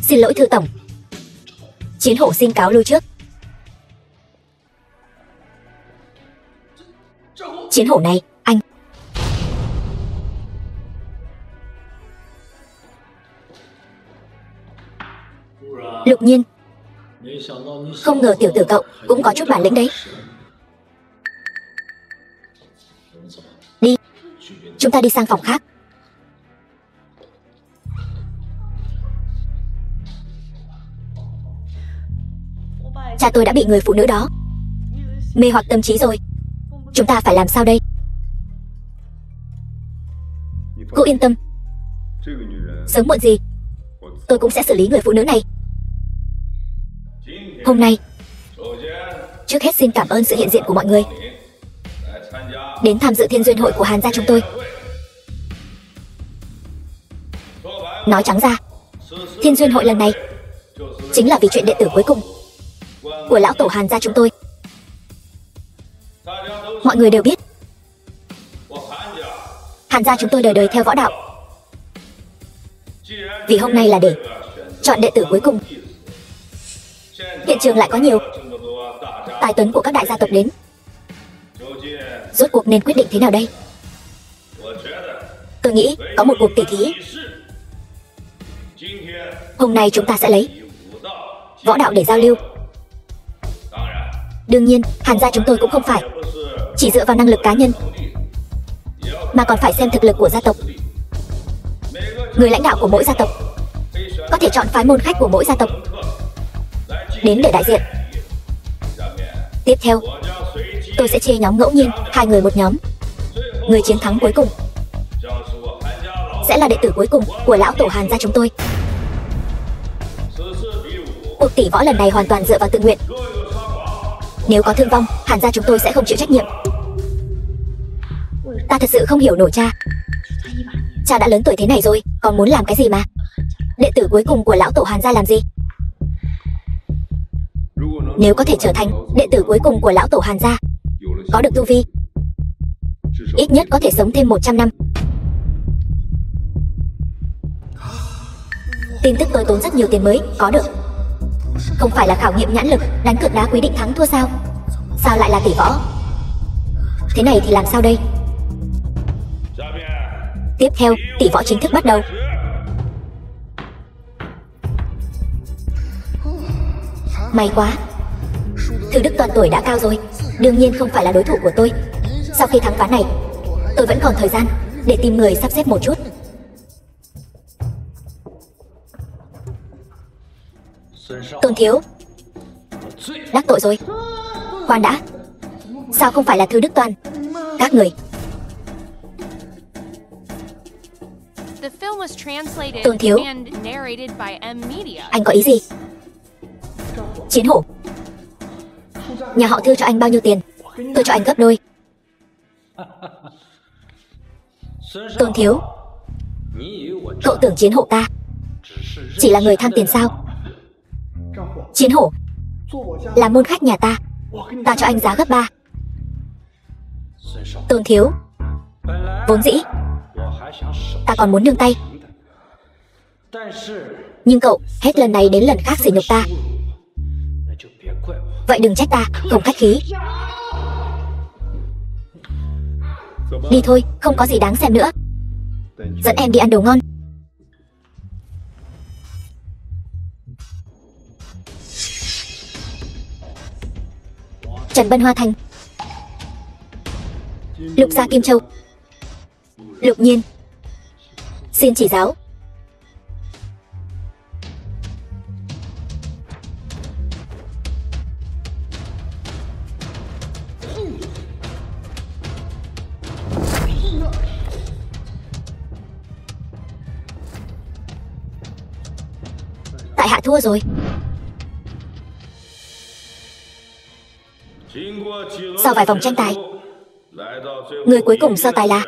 Xin lỗi thưa tổng. Chiến Hổ xin cáo lui trước. Chiến Hổ này, anh. Lục Nhiên, không ngờ tiểu tử cậu cũng có chút bản lĩnh đấy. Đi, chúng ta đi sang phòng khác. Cha tôi đã bị người phụ nữ đó mê hoặc tâm trí rồi. Chúng ta phải làm sao đây? Cô yên tâm, sớm muộn gì tôi cũng sẽ xử lý người phụ nữ này. Hôm nay, trước hết xin cảm ơn sự hiện diện của mọi người đến tham dự Thiên Duyên Hội của Hàn gia chúng tôi. Nói trắng ra, Thiên Duyên Hội lần này chính là vì chuyện đệ tử cuối cùng của lão tổ Hàn gia chúng tôi. Mọi người đều biết, Hàn gia chúng tôi đời đời theo võ đạo. Vì hôm nay là để chọn đệ tử cuối cùng, hiện trường lại có nhiều tài tuấn của các đại gia tộc đến. Rốt cuộc nên quyết định thế nào đây? Tôi nghĩ có một cuộc tỉ thí. Hôm nay chúng ta sẽ lấy võ đạo để giao lưu. Đương nhiên, Hàn gia chúng tôi cũng không phải chỉ dựa vào năng lực cá nhân, mà còn phải xem thực lực của gia tộc. Người lãnh đạo của mỗi gia tộc có thể chọn phái môn khách của mỗi gia tộc đến để đại diện. Tiếp theo, tôi sẽ chia nhóm ngẫu nhiên, 2 người một nhóm. Người chiến thắng cuối cùng sẽ là đệ tử cuối cùng của lão tổ Hàn gia chúng tôi. Cuộc tỷ võ lần này hoàn toàn dựa vào tự nguyện. Nếu có thương vong, Hàn gia chúng tôi sẽ không chịu trách nhiệm. Ta thật sự không hiểu nổi cha. Cha đã lớn tuổi thế này rồi, còn muốn làm cái gì mà? Đệ tử cuối cùng của lão tổ Hàn gia làm gì? Nếu có thể trở thành đệ tử cuối cùng của lão tổ Hàn gia, có được tu vi, ít nhất có thể sống thêm 100 năm. Tin tức tôi tốn rất nhiều tiền mới có được. Không phải là khảo nghiệm nhãn lực, đánh cược đá quyết định thắng thua sao? Sao lại là tỷ võ? Thế này thì làm sao đây? Tiếp theo, tỷ võ chính thức bắt đầu. May quá, Thư Đức Toàn tuổi đã cao rồi, đương nhiên không phải là đối thủ của tôi. Sau khi thắng ván này, tôi vẫn còn thời gian để tìm người sắp xếp một chút. Tôn thiếu, đắc tội rồi. Khoan đã, sao không phải là Thư Đức Toàn? Các người. Tôn thiếu, anh có ý gì? Chiến Hổ, nhà họ Thư cho anh bao nhiêu tiền, tôi cho anh gấp đôi. Tôn thiếu, cậu tưởng Chiến Hổ ta chỉ là người tham tiền sao? Chiến Hổ là môn khách nhà ta, ta cho anh giá gấp 3. Tôn thiếu, vốn dĩ ta còn muốn nương tay, nhưng cậu hết lần này đến lần khác sỉ nhục ta. Vậy đừng trách ta, không khách khí. Đi thôi, không có gì đáng xem nữa. Dẫn em đi ăn đồ ngon. Trần Bân Hoa Thành, Lục Gia Kim Châu, Lục Nhiên, xin chỉ giáo. Tại hạ thua rồi. Sau vài vòng tranh tài, người cuối cùng so tài là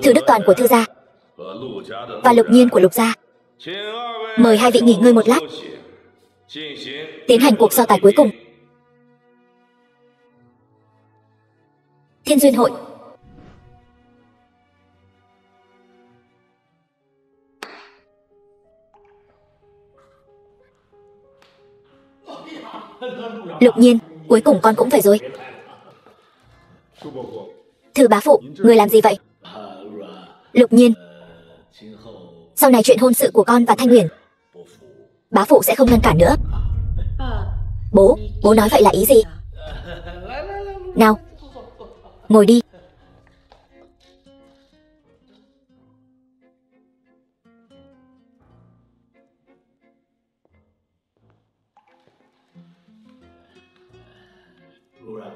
Thư Đức Toàn của Thư gia và Lục Nhiên của Lục gia. Mời hai vị nghỉ ngơi một lát, tiến hành cuộc so tài cuối cùng. Thiên Duyên Hội. Lục Nhiên, cuối cùng con cũng về rồi. Thư bá phụ, người làm gì vậy? Lục Nhiên, sau này chuyện hôn sự của con và Thanh Huyền, bá phụ sẽ không ngăn cản nữa. Bố nói vậy là ý gì? Nào, ngồi đi.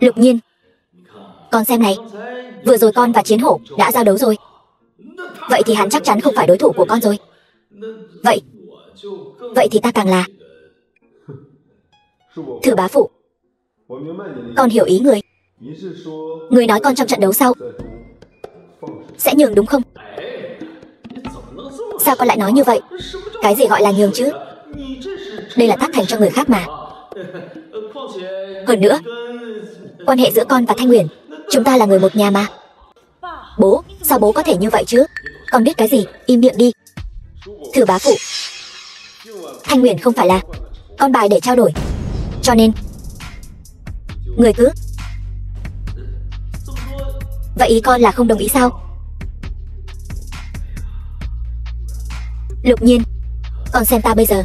Lục Nhiên, con xem này, vừa rồi con và Chiến Hổ đã giao đấu rồi. Vậy thì hắn chắc chắn không phải đối thủ của con rồi. Vậy thì ta càng là. Thưa bá phụ, con hiểu ý người. Người nói con trong trận đấu sau sẽ nhường đúng không? Sao con lại nói như vậy? Cái gì gọi là nhường chứ? Đây là tác thành cho người khác mà. Hơn nữa, quan hệ giữa con và Thanh Huyền, chúng ta là người một nhà mà. Bố, sao bố có thể như vậy chứ? Con biết cái gì, im miệng đi. Thưa bá phụ, Thanh Huyền không phải là con bài để trao đổi, cho nên người cứ. Vậy ý con là không đồng ý sao? Lục Nhiên, con xem ta bây giờ,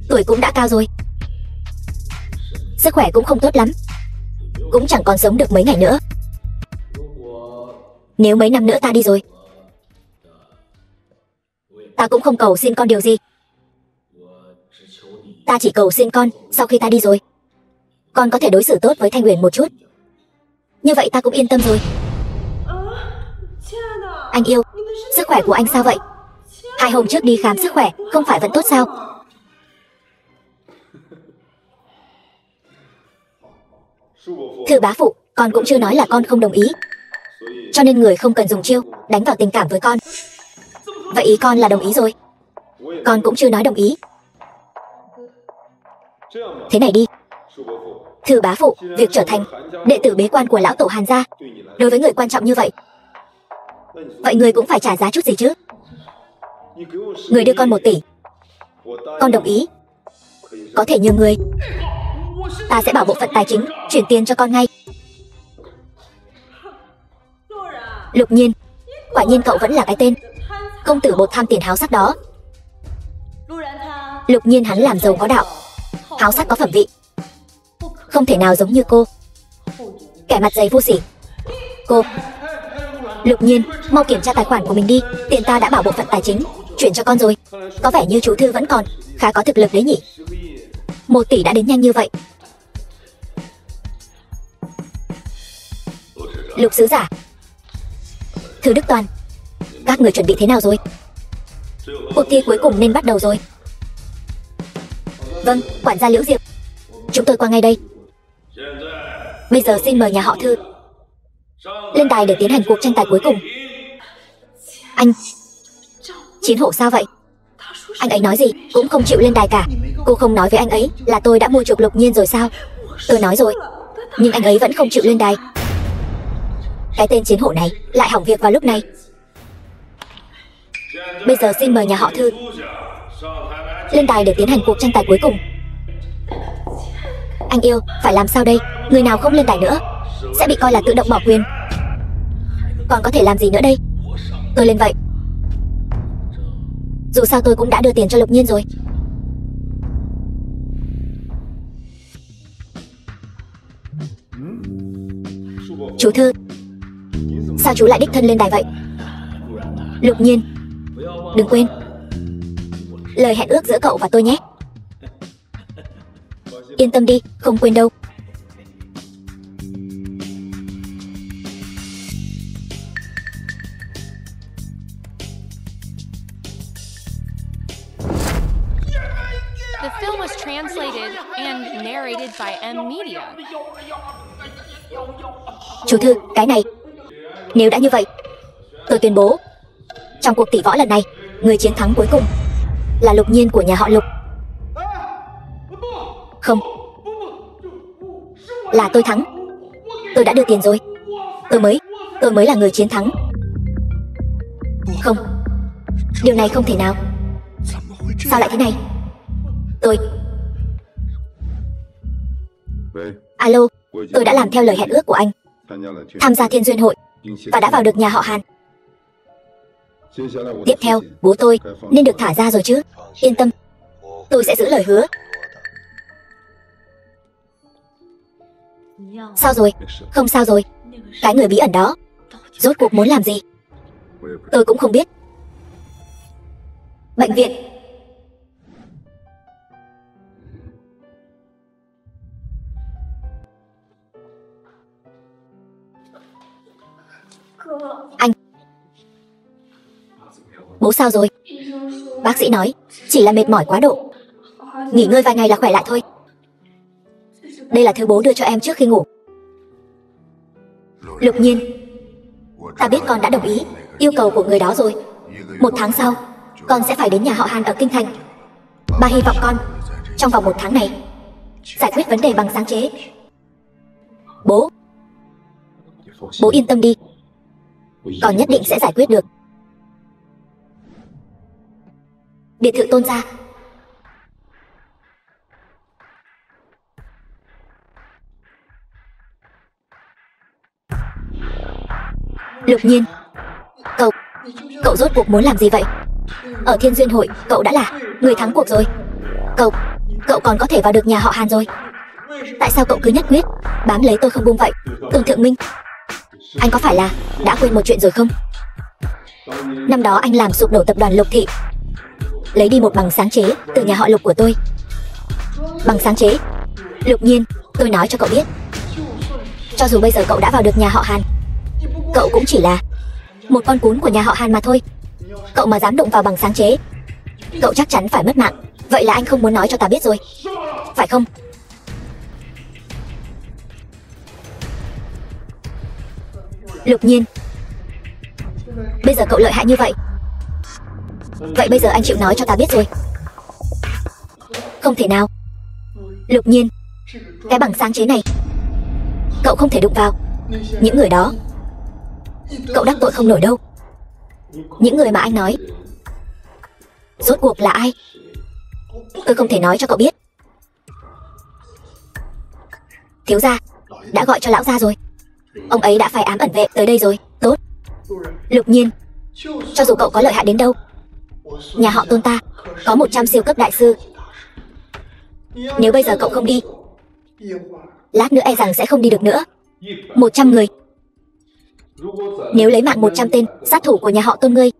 tuổi cũng đã cao rồi, sức khỏe cũng không tốt lắm, cũng chẳng còn sống được mấy ngày nữa. Nếu mấy năm nữa ta đi rồi, ta cũng không cầu xin con điều gì. Ta chỉ cầu xin con, sau khi ta đi rồi, con có thể đối xử tốt với Thanh Huyền một chút. Như vậy ta cũng yên tâm rồi. Anh yêu, sức khỏe của anh sao vậy? 2 hôm trước đi khám sức khỏe, không phải vẫn tốt sao? Thưa bá phụ, con cũng chưa nói là con không đồng ý, cho nên người không cần dùng chiêu đánh vào tình cảm với con. Vậy ý con là đồng ý rồi. Con cũng chưa nói đồng ý. Thế này đi, thưa bá phụ, việc trở thành đệ tử bế quan của lão tổ Hàn gia đối với người quan trọng như vậy, vậy người cũng phải trả giá chút gì chứ. Người đưa con 1 tỷ, con đồng ý. Có thể nhờ người, ta sẽ bảo bộ phận tài chính chuyển tiền cho con ngay. Lục Nhiên, quả nhiên cậu vẫn là cái tên công tử bột tham tiền háo sắc đó. Lục Nhiên hắn làm giàu có đạo, háo sắc có phẩm vị, không thể nào giống như cô, kẻ mặt dày vô sỉ. Cô, Lục Nhiên, mau kiểm tra tài khoản của mình đi. Tiền ta đã bảo bộ phận tài chính chuyển cho con rồi. Có vẻ như chú Thư vẫn còn khá có thực lực đấy nhỉ. 1 tỷ đã đến nhanh như vậy. Lục sứ giả, Thư Đức Toàn, các người chuẩn bị thế nào rồi? Cuộc thi cuối cùng nên bắt đầu rồi. Vâng, quản gia Liễu Diệp, chúng tôi qua ngay đây. Bây giờ xin mời nhà họ Thư lên đài để tiến hành cuộc tranh tài cuối cùng. Anh Chiến Hổ sao vậy? Anh ấy nói gì cũng không chịu lên đài cả. Cô không nói với anh ấy là tôi đã mua chuộc Lục Nhiên rồi sao? Tôi nói rồi, nhưng anh ấy vẫn không chịu lên đài. Cái tên Chiến Hổ này lại hỏng việc vào lúc này. Bây giờ xin mời nhà họ Thư lên đài để tiến hành cuộc tranh tài cuối cùng. Anh yêu, phải làm sao đây? Người nào không lên đài nữa sẽ bị coi là tự động bỏ quyền. Còn có thể làm gì nữa đây? Tôi lên vậy. Dù sao tôi cũng đã đưa tiền cho Lục Nhiên rồi. Chú Thư, sao chú lại đích thân lên đài vậy? Lục Nhiên, đừng quên lời hẹn ước giữa cậu và tôi nhé. Yên tâm đi, không quên đâu. The film was translated and narrated by M Media. Chú Thư, cái này, nếu đã như vậy, tôi tuyên bố trong cuộc tỷ võ lần này, người chiến thắng cuối cùng là Lục Nhiên của nhà họ Lục. Không, là tôi thắng. Tôi đã đưa tiền rồi. Tôi mới là người chiến thắng. Không, điều này không thể nào. Sao lại thế này? Alo, tôi đã làm theo lời hẹn ước của anh, tham gia Thiên Duyên Hội và đã vào được nhà họ Hàn. Tiếp theo, bố tôi nên được thả ra rồi chứ? Yên tâm, tôi sẽ giữ lời hứa. Sao rồi? Không sao rồi. Cái người bí ẩn đó rốt cuộc muốn làm gì? Tôi cũng không biết. Bệnh viện. Anh. Bố sao rồi? Bác sĩ nói chỉ là mệt mỏi quá độ, nghỉ ngơi vài ngày là khỏe lại thôi. Đây là thứ bố đưa cho em trước khi ngủ. Lục Nhiên, ta biết con đã đồng ý yêu cầu của người đó rồi. 1 tháng sau, con sẽ phải đến nhà họ Hàn ở Kinh Thành. Ba hy vọng con trong vòng 1 tháng này giải quyết vấn đề bằng sáng chế. Bố yên tâm đi, con nhất định sẽ giải quyết được. Biệt thự Tôn gia. Lục Nhiên, cậu rốt cuộc muốn làm gì vậy? Ở Thiên Duyên Hội, cậu đã là người thắng cuộc rồi. Cậu còn có thể vào được nhà họ Hàn rồi. Tại sao cậu cứ nhất quyết bám lấy tôi không buông vậy? Tôn Thượng Minh, anh có phải là đã quên một chuyện rồi không? Năm đó anh làm sụp đổ tập đoàn Lục Thị, lấy đi một bằng sáng chế từ nhà họ Lục của tôi. Bằng sáng chế? Lục Nhiên, tôi nói cho cậu biết, cho dù bây giờ cậu đã vào được nhà họ Hàn, cậu cũng chỉ là một con cún của nhà họ Hàn mà thôi. Cậu mà dám đụng vào bằng sáng chế, cậu chắc chắn phải mất mạng. Vậy là anh không muốn nói cho ta biết rồi, phải không? Lục Nhiên, bây giờ cậu lợi hại như vậy, vậy bây giờ anh chịu nói cho ta biết rồi. Không thể nào. Lục Nhiên, cái bằng sáng chế này cậu không thể đụng vào. Những người đó cậu đắc tội không nổi đâu. Những người mà anh nói rốt cuộc là ai? Tôi không thể nói cho cậu biết. Thiếu gia đã gọi cho lão gia rồi. Ông ấy đã phái ám ẩn vệ tới đây rồi. Tốt. Lục Nhiên, cho dù cậu có lợi hại đến đâu, nhà họ Tôn ta có 100 siêu cấp đại sư. Nếu bây giờ cậu không đi, lát nữa e rằng sẽ không đi được nữa. 100 người. Nếu lấy mạng 100 tên sát thủ của nhà họ Tôn ngươi,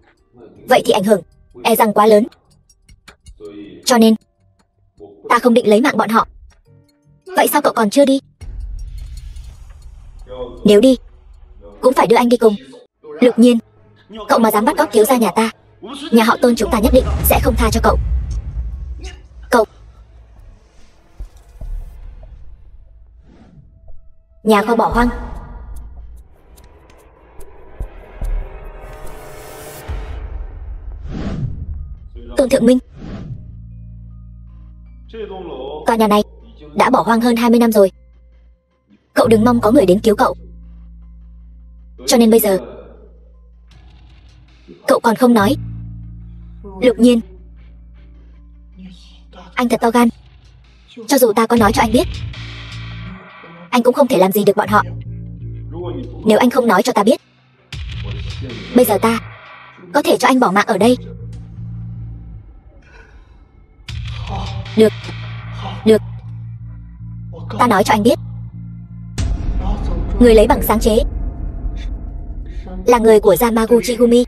vậy thì ảnh hưởng e rằng quá lớn. Cho nên ta không định lấy mạng bọn họ. Vậy sao cậu còn chưa đi? Nếu đi, cũng phải đưa anh đi cùng. Lục Nhiên, cậu mà dám bắt cóc thiếu gia nhà ta, nhà họ Tôn chúng ta nhất định sẽ không tha cho cậu. Nhà kho bỏ hoang. Tôn Thượng Minh, tòa nhà này đã bỏ hoang hơn 20 năm rồi. Cậu đừng mong có người đến cứu cậu. Cho nên bây giờ cậu còn không nói. Lục Nhiên, anh thật to gan. Cho dù ta có nói cho anh biết, anh cũng không thể làm gì được bọn họ. Nếu anh không nói cho ta biết, bây giờ ta có thể cho anh bỏ mạng ở đây. Được, được. Ta nói cho anh biết, người lấy bằng sáng chế là người của Yamaguchi-gumi.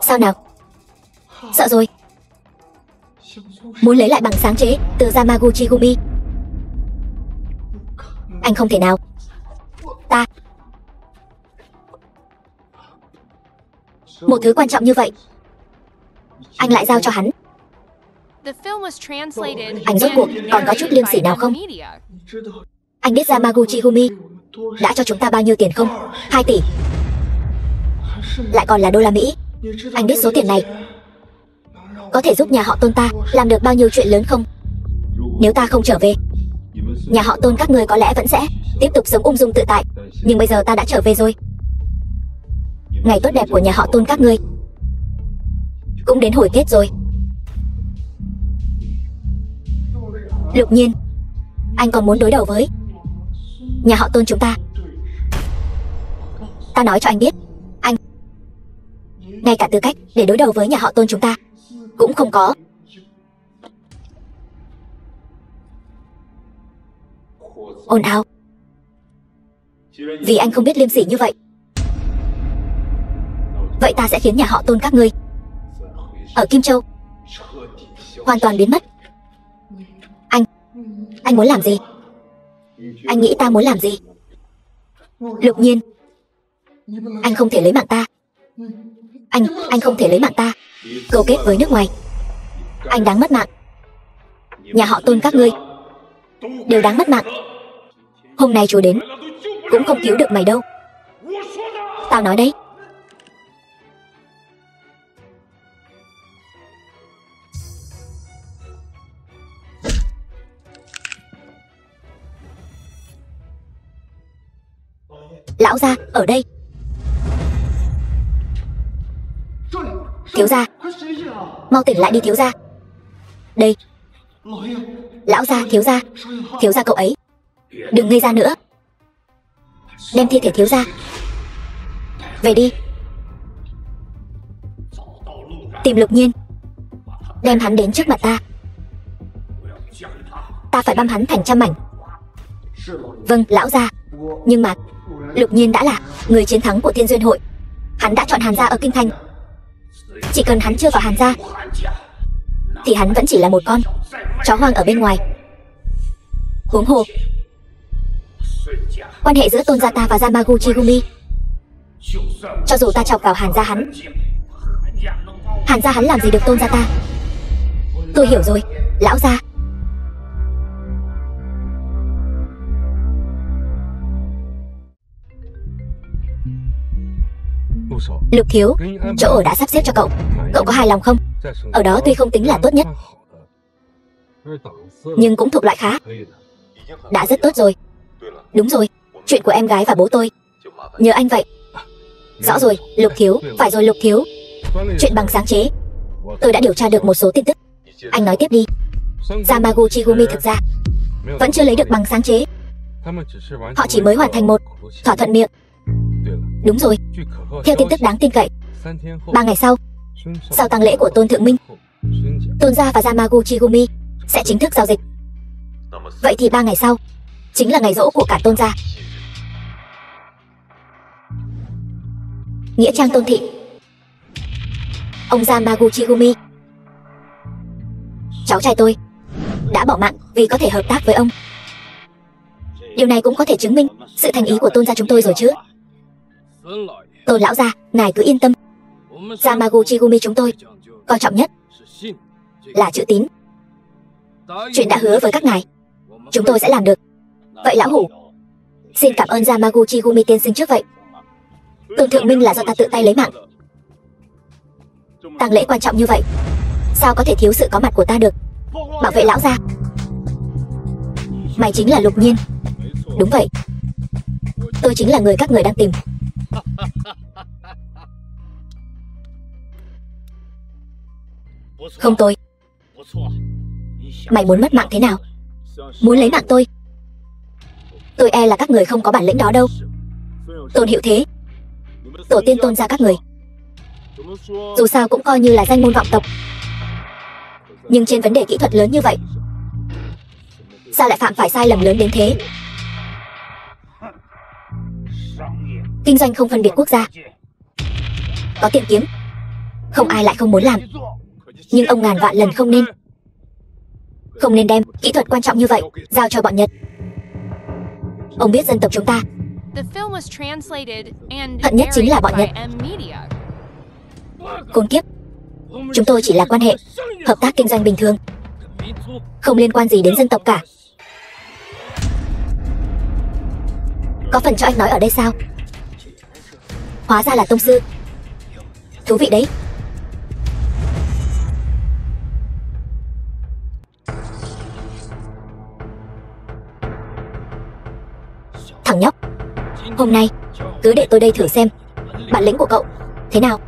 Sao nào? Sợ rồi. Muốn lấy lại bằng sáng chế từ Yamaguchi-gumi? Anh không thể nào. Ta... Một thứ quan trọng như vậy anh lại giao cho hắn. Anh rốt cuộc còn có chút liêm sỉ nào không? Anh biết Yamaguchi-gumi đã cho chúng ta bao nhiêu tiền không? 2 tỷ. Lại còn là đô la Mỹ. Anh biết số tiền này có thể giúp nhà họ Tôn ta làm được bao nhiêu chuyện lớn không? Nếu ta không trở về, nhà họ Tôn các ngươi có lẽ vẫn sẽ tiếp tục sống ung dung tự tại. Nhưng bây giờ ta đã trở về rồi. Ngày tốt đẹp của nhà họ Tôn các ngươi cũng đến hồi kết rồi. Lục Nhiên, anh còn muốn đối đầu với nhà họ Tôn chúng ta? Ta nói cho anh biết, anh ngay cả tư cách để đối đầu với nhà họ Tôn chúng ta cũng không có. Ồn ào. Vì anh không biết liêm sỉ như vậy, vậy ta sẽ khiến nhà họ Tôn các ngươi ở Kim Châu hoàn toàn biến mất. Anh muốn làm gì? Anh nghĩ ta muốn làm gì? Lục Nhiên, anh không thể lấy mạng ta. Anh không thể lấy mạng ta. Câu kết với nước ngoài, anh đáng mất mạng. Nhà họ Tôn các ngươi đều đáng mất mạng. Hôm nay chú đến cũng không cứu được mày đâu. Tao nói đấy. Lão gia ở đây. Thiếu gia, mau tỉnh lại đi thiếu gia. Đây. Lão gia, thiếu gia cậu ấy. Đừng ngây ra nữa. Đem thi thể thiếu gia về đi. Tìm Lục Nhiên, đem hắn đến trước mặt ta. Ta phải băm hắn thành trăm mảnh. Vâng, lão gia. Nhưng mà Lục Nhiên đã là người chiến thắng của Thiên Duyên Hội. Hắn đã chọn Hàn gia ở Kinh Thành. Chỉ cần hắn chưa vào Hàn gia thì hắn vẫn chỉ là một con chó hoang ở bên ngoài. Huống hồ quan hệ giữa Tôn gia ta và Yamaguchi-gumi, cho dù ta chọc vào Hàn gia hắn làm gì được Tôn gia ta. Tôi hiểu rồi, lão gia. Lục thiếu, chỗ ở đã sắp xếp cho cậu. Cậu có hài lòng không? Ở đó tuy không tính là tốt nhất, nhưng cũng thuộc loại khá. Đã rất tốt rồi. Đúng rồi, chuyện của em gái và bố tôi nhờ anh vậy. Rõ rồi, Lục thiếu. Phải rồi Lục thiếu. Chuyện bằng sáng chế, tôi đã điều tra được một số tin tức. Anh nói tiếp đi. Yamaguchi-gumi thực ra vẫn chưa lấy được bằng sáng chế. Họ chỉ mới hoàn thành một thỏa thuận miệng. Đúng rồi. Theo tin tức đáng tin cậy, 3 ngày sau tang lễ của Tôn Thượng Minh, Tôn gia và Yamaguchi-gumi sẽ chính thức giao dịch. Vậy thì 3 ngày sau chính là ngày giỗ của cả Tôn gia. Nghĩa trang Tôn thị. Ông Yamaguchi-gumi, cháu trai tôi, đã bỏ mạng vì có thể hợp tác với ông. Điều này cũng có thể chứng minh sự thành ý của Tôn gia chúng tôi rồi chứ. Tôn lão gia, ngài cứ yên tâm. Yamaguchi-gumi chúng tôi coi trọng nhất là chữ tín. Chuyện đã hứa với các ngài, chúng tôi sẽ làm được. Vậy lão hủ, xin cảm ơn Yamaguchi-gumi tiên sinh trước vậy. Tôn Thượng Minh là do ta tự tay lấy mạng. Tang lễ quan trọng như vậy, sao có thể thiếu sự có mặt của ta được? Bảo vệ lão gia. Mày chính là Lục Nhiên. Đúng vậy, tôi chính là người các người đang tìm. Không tôi. Mày muốn mất mạng thế nào muốn lấy mạng tôi. Tôi e là các người không có bản lĩnh đó đâu. Tôn Hữu Thế, tổ tiên Tôn gia các người, dù sao cũng coi như là danh môn vọng tộc, nhưng trên vấn đề kỹ thuật lớn như vậy, sao lại phạm phải sai lầm lớn đến thế? Kinh doanh không phân biệt quốc gia, có tiền kiếm, không ai lại không muốn làm. Nhưng ông ngàn vạn lần không nên đem kỹ thuật quan trọng như vậy giao cho bọn Nhật. Ông biết dân tộc chúng ta hận nhất chính là bọn Nhật. Khốn kiếp, chúng tôi chỉ là quan hệ hợp tác kinh doanh bình thường, không liên quan gì đến dân tộc cả. Có phần cho anh nói ở đây sao? Hóa ra là tông sư. Thú vị đấy. Thằng nhóc, hôm nay cứ để tôi đây thử xem bản lĩnh của cậu thế nào.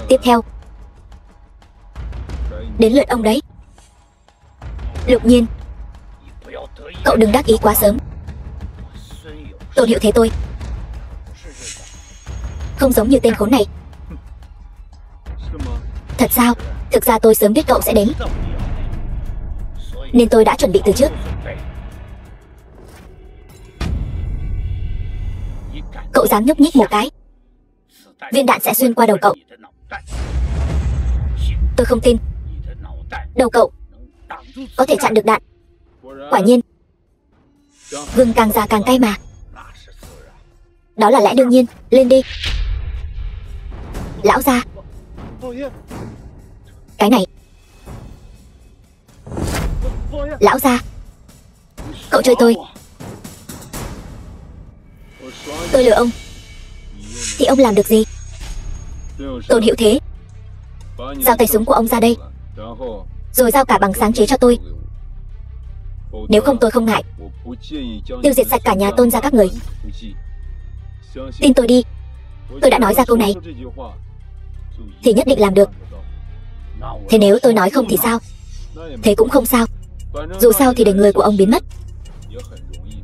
Tiếp theo, đến lượt ông đấy. Lục Nhiên, cậu đừng đắc ý quá sớm. Tôn Hữu Thế tôi không giống như tên khốn này. Thật sao? Thực ra tôi sớm biết cậu sẽ đến, nên tôi đã chuẩn bị từ trước. Cậu dám nhúc nhích một cái, viên đạn sẽ xuyên qua đầu cậu. Tôi không tin đầu cậu có thể chặn được đạn. Quả nhiên, gừng càng già càng cay mà. Đó là lẽ đương nhiên. Lên đi. Lão gia. Cái này. Lão gia, cậu chơi tôi. Tôi lừa ông thì ông làm được gì? Tôn Hữu Thế, giao tay súng của ông ra đây, rồi giao cả bằng sáng chế cho tôi. Nếu không tôi không ngại tiêu diệt sạch cả nhà Tôn gia các người. Tin tôi đi, tôi đã nói ra câu này thì nhất định làm được. Thế nếu tôi nói không thì sao? Thế cũng không sao. Dù sao thì để người của ông biến mất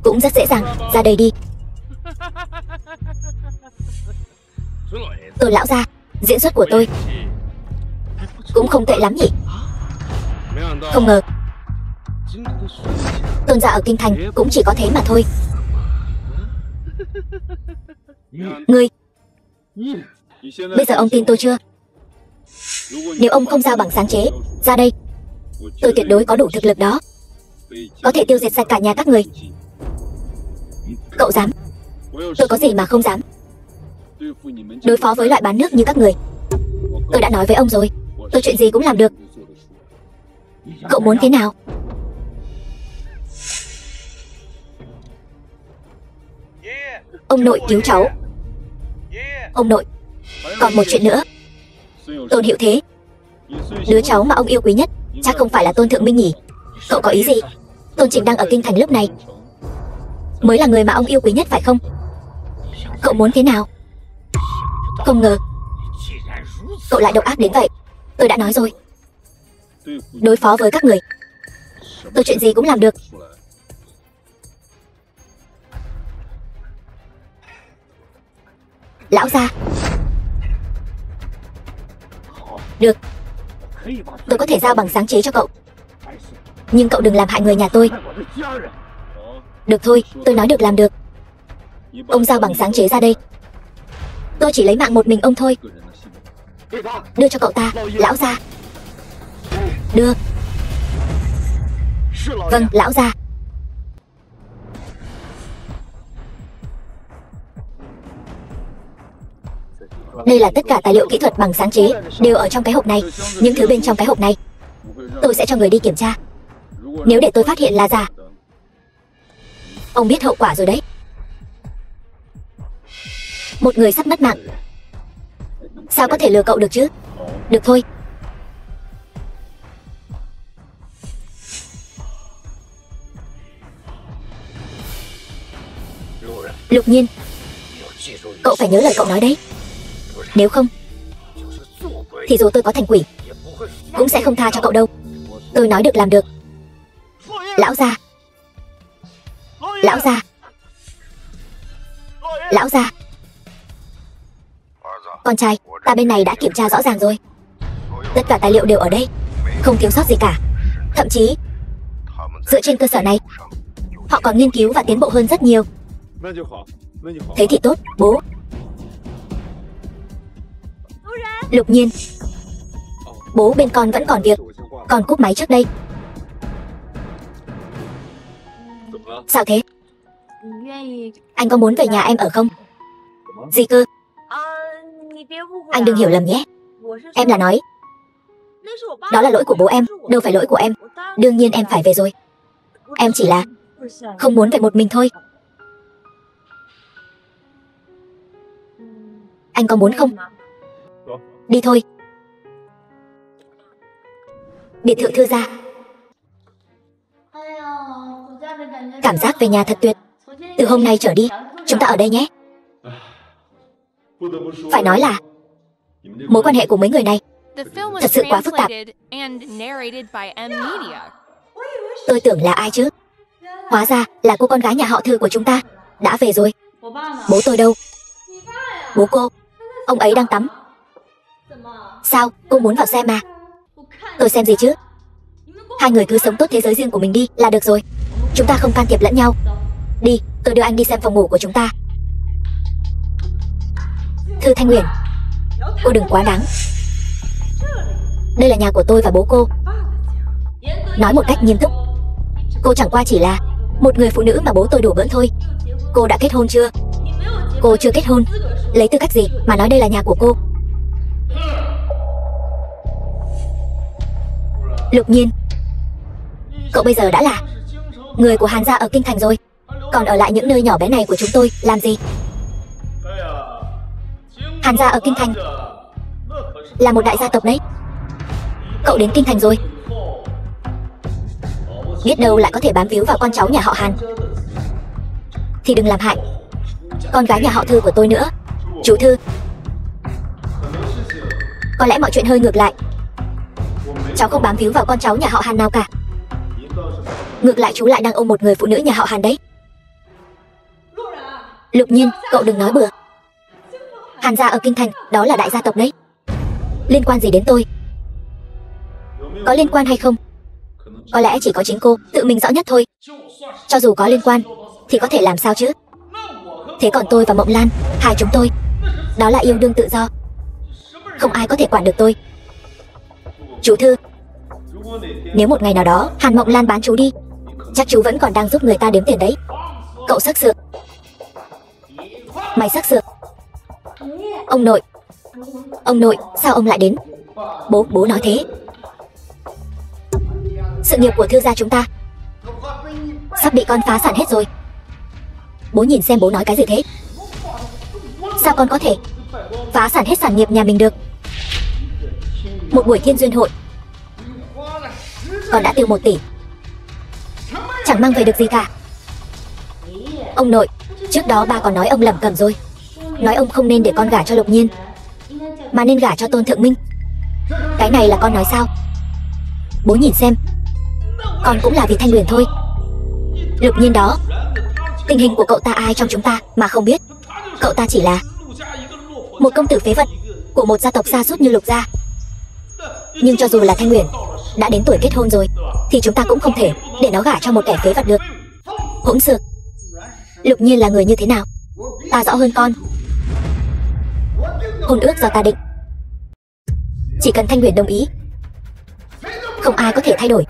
cũng rất dễ dàng. Ra đây đi. Tôn lão gia, diễn xuất của tôi cũng không tệ lắm nhỉ? Không ngờ Tôn gia ở kinh thành cũng chỉ có thế mà thôi. Ngươi, bây giờ ông tin tôi chưa? Nếu ông không giao bằng sáng chế ra đây, tôi tuyệt đối có đủ thực lực đó, có thể tiêu diệt sạch cả nhà các người. Cậu dám? Tôi có gì mà không dám. Đối phó với loại bán nước như các người, tôi đã nói với ông rồi, tôi chuyện gì cũng làm được. Cậu muốn thế nào? Ông nội cứu cháu. Ông nội, còn một chuyện nữa. Tôn Hữu Thế, đứa cháu mà ông yêu quý nhất chắc không phải là Tôn Thượng Minh nhỉ? Cậu có ý gì? Tôn Trình đang ở kinh thành lúc này mới là người mà ông yêu quý nhất phải không? Cậu muốn thế nào? Không ngờ cậu lại độc ác đến vậy. Tôi đã nói rồi, đối phó với các người tôi chuyện gì cũng làm được. Lão gia. Được, tôi có thể giao bằng sáng chế cho cậu, nhưng cậu đừng làm hại người nhà tôi. Được thôi, tôi nói được làm được. Ông giao bằng sáng chế ra đây, tôi chỉ lấy mạng một mình ông thôi. Đưa cho cậu ta, lão gia. Đưa. Vâng, lão gia. Đây là tất cả tài liệu kỹ thuật bằng sáng chế, đều ở trong cái hộp này. Những thứ bên trong cái hộp này tôi sẽ cho người đi kiểm tra. Nếu để tôi phát hiện là giả, ông biết hậu quả rồi đấy. Một người sắp mất mạng, sao có thể lừa cậu được chứ? Được thôi. Lục Nhiên, cậu phải nhớ lời cậu nói đấy. Nếu không thì dù tôi có thành quỷ cũng sẽ không tha cho cậu đâu. Tôi nói được làm được. Lão gia, lão gia, lão gia. Con trai, ta bên này đã kiểm tra rõ ràng rồi. Tất cả tài liệu đều ở đây, không thiếu sót gì cả. Thậm chí dựa trên cơ sở này, họ còn nghiên cứu và tiến bộ hơn rất nhiều. Thế thì tốt, bố. Lục Nhiên, bố bên con vẫn còn việc, con cúp máy trước đây. Sao thế? Anh có muốn về nhà em ở không? Gì cơ? Anh đừng hiểu lầm nhé. Em là nói đó là lỗi của bố em, đâu phải lỗi của em. Đương nhiên em phải về rồi. Em chỉ là không muốn về một mình thôi. Anh có muốn không? Đi thôi. Biệt thự Thư gia. Cảm giác về nhà thật tuyệt. Từ hôm nay trở đi, chúng ta ở đây nhé. Phải nói là mối quan hệ của mấy người này thật sự quá phức tạp. Tôi tưởng là ai chứ? Hóa ra là cô con gái nhà họ Thư của chúng ta đã về rồi. Bố tôi đâu? Bố cô, ông ấy đang tắm. Sao, cô muốn vào xem mà? Tôi xem gì chứ? Hai người cứ sống tốt thế giới riêng của mình đi là được rồi. Chúng ta không can thiệp lẫn nhau. Đi, tôi đưa anh đi xem phòng ngủ của chúng ta. Thư Thanh Huyền, cô đừng quá đáng. Đây là nhà của tôi và bố cô. Nói một cách nghiêm túc, cô chẳng qua chỉ là một người phụ nữ mà bố tôi đùa bỡn thôi. Cô đã kết hôn chưa? Cô chưa kết hôn, lấy tư cách gì mà nói đây là nhà của cô? Lục Nhiên, cậu bây giờ đã là người của Hàn gia ở Kinh Thành rồi, còn ở lại những nơi nhỏ bé này của chúng tôi làm gì? Hàn gia ở Kinh Thành là một đại gia tộc đấy. Cậu đến Kinh Thành rồi, biết đâu lại có thể bám víu vào con cháu nhà họ Hàn. Thì đừng làm hại con gái nhà họ Thư của tôi nữa. Chú Thư, có lẽ mọi chuyện hơi ngược lại. Cháu không bám víu vào con cháu nhà họ Hàn nào cả. Ngược lại chú lại đang ôm một người phụ nữ nhà họ Hàn đấy. Lục Nhiên, cậu đừng nói bừa. Hàn gia ở Kinh Thành, đó là đại gia tộc đấy. Liên quan gì đến tôi? Có liên quan hay không? Có lẽ chỉ có chính cô tự mình rõ nhất thôi. Cho dù có liên quan thì có thể làm sao chứ? Thế còn tôi và Mộng Lan, hai chúng tôi, đó là yêu đương tự do. Không ai có thể quản được tôi. Chú Thư, nếu một ngày nào đó Hàn Mộng Lan bán chú đi, chắc chú vẫn còn đang giúp người ta đếm tiền đấy. Cậu sắc sược. Mày sắc sược. Ông nội, ông nội, sao ông lại đến? Bố nói thế. Sự nghiệp của Thư gia chúng ta sắp bị con phá sản hết rồi. Bố nhìn xem bố nói cái gì thế? Sao con có thể phá sản hết sản nghiệp nhà mình được? Một buổi thiên duyên hội con đã tiêu 1 tỷ, chẳng mang về được gì cả. Ông nội, trước đó ba còn nói ông lẩm cẩm rồi, nói ông không nên để con gả cho Lục Nhiên, mà nên gả cho Tôn Thượng Minh. Cái này là con nói sao? Bố nhìn xem, con cũng là vì Thanh Huyền thôi. Lục Nhiên đó, tình hình của cậu ta ai trong chúng ta mà không biết. Cậu ta chỉ là một công tử phế vật của một gia tộc sa sút như Lục gia. Nhưng cho dù là Thanh Huyền đã đến tuổi kết hôn rồi, thì chúng ta cũng không thể để nó gả cho một kẻ phế vật được. Hỗn xược. Lục Nhiên là người như thế nào ta rõ hơn con. Hôn ước do ta định, chỉ cần Thanh Huyền đồng ý, không ai có thể thay đổi.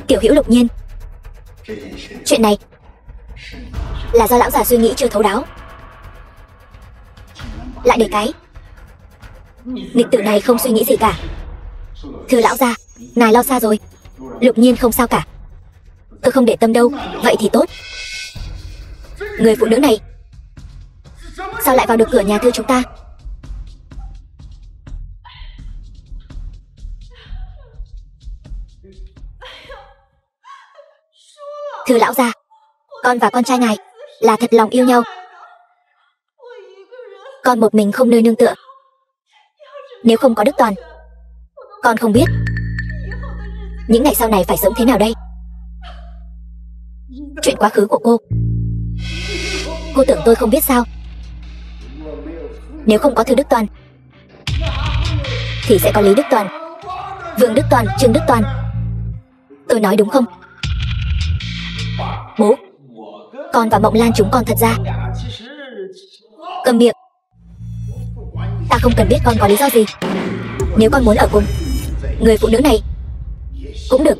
Tiểu Hữu Lục Nhiên, chuyện này là do lão già suy nghĩ chưa thấu đáo. Lại để cái nghịch tử này không suy nghĩ gì cả. Thưa lão gia, ngài lo xa rồi. Lục Nhiên không sao cả. Tôi không để tâm đâu. Vậy thì tốt. Người phụ nữ này sao lại vào được cửa nhà Thư chúng ta? Thưa lão gia, con và con trai ngài là thật lòng yêu nhau. Con một mình không nơi nương tựa. Nếu không có Đức Toàn, con không biết những ngày sau này phải sống thế nào đây. Chuyện quá khứ của cô tưởng tôi không biết sao? Nếu không có Thư Đức Toàn thì sẽ có Lý Đức Toàn, Vương Đức Toàn, Trương Đức Toàn. Tôi nói đúng không? Bố, con và Mộng Lan chúng con thật ra... Cầm miệng. Ta không cần biết con có lý do gì. Nếu con muốn ở cùng người phụ nữ này cũng được,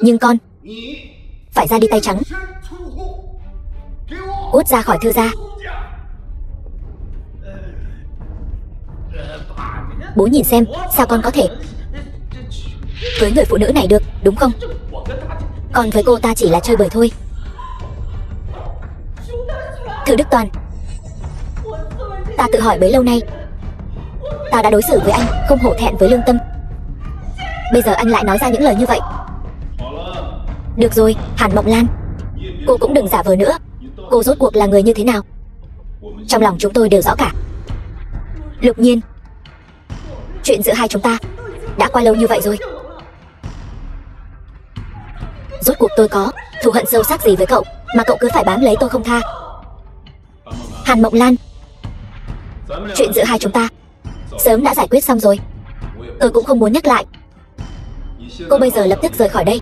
nhưng con phải ra đi tay trắng. Cút ra khỏi Thư gia. Bố nhìn xem, sao con có thể với người phụ nữ này được, đúng không? Con với cô ta chỉ là chơi bời thôi. Thư Đức Toàn, ta tự hỏi bấy lâu nay, ta đã đối xử với anh không hổ thẹn với lương tâm. Bây giờ anh lại nói ra những lời như vậy. Được rồi, Hàn Mộng Lan, cô cũng đừng giả vờ nữa. Cô rốt cuộc là người như thế nào? Trong lòng chúng tôi đều rõ cả. Lục Nhiên, chuyện giữa hai chúng ta đã qua lâu như vậy rồi. Rốt cuộc tôi có thù hận sâu sắc gì với cậu mà cậu cứ phải bám lấy tôi không tha? Hàn Mộng Lan, chuyện giữa hai chúng ta sớm đã giải quyết xong rồi. Tôi cũng không muốn nhắc lại. Cô bây giờ lập tức rời khỏi đây,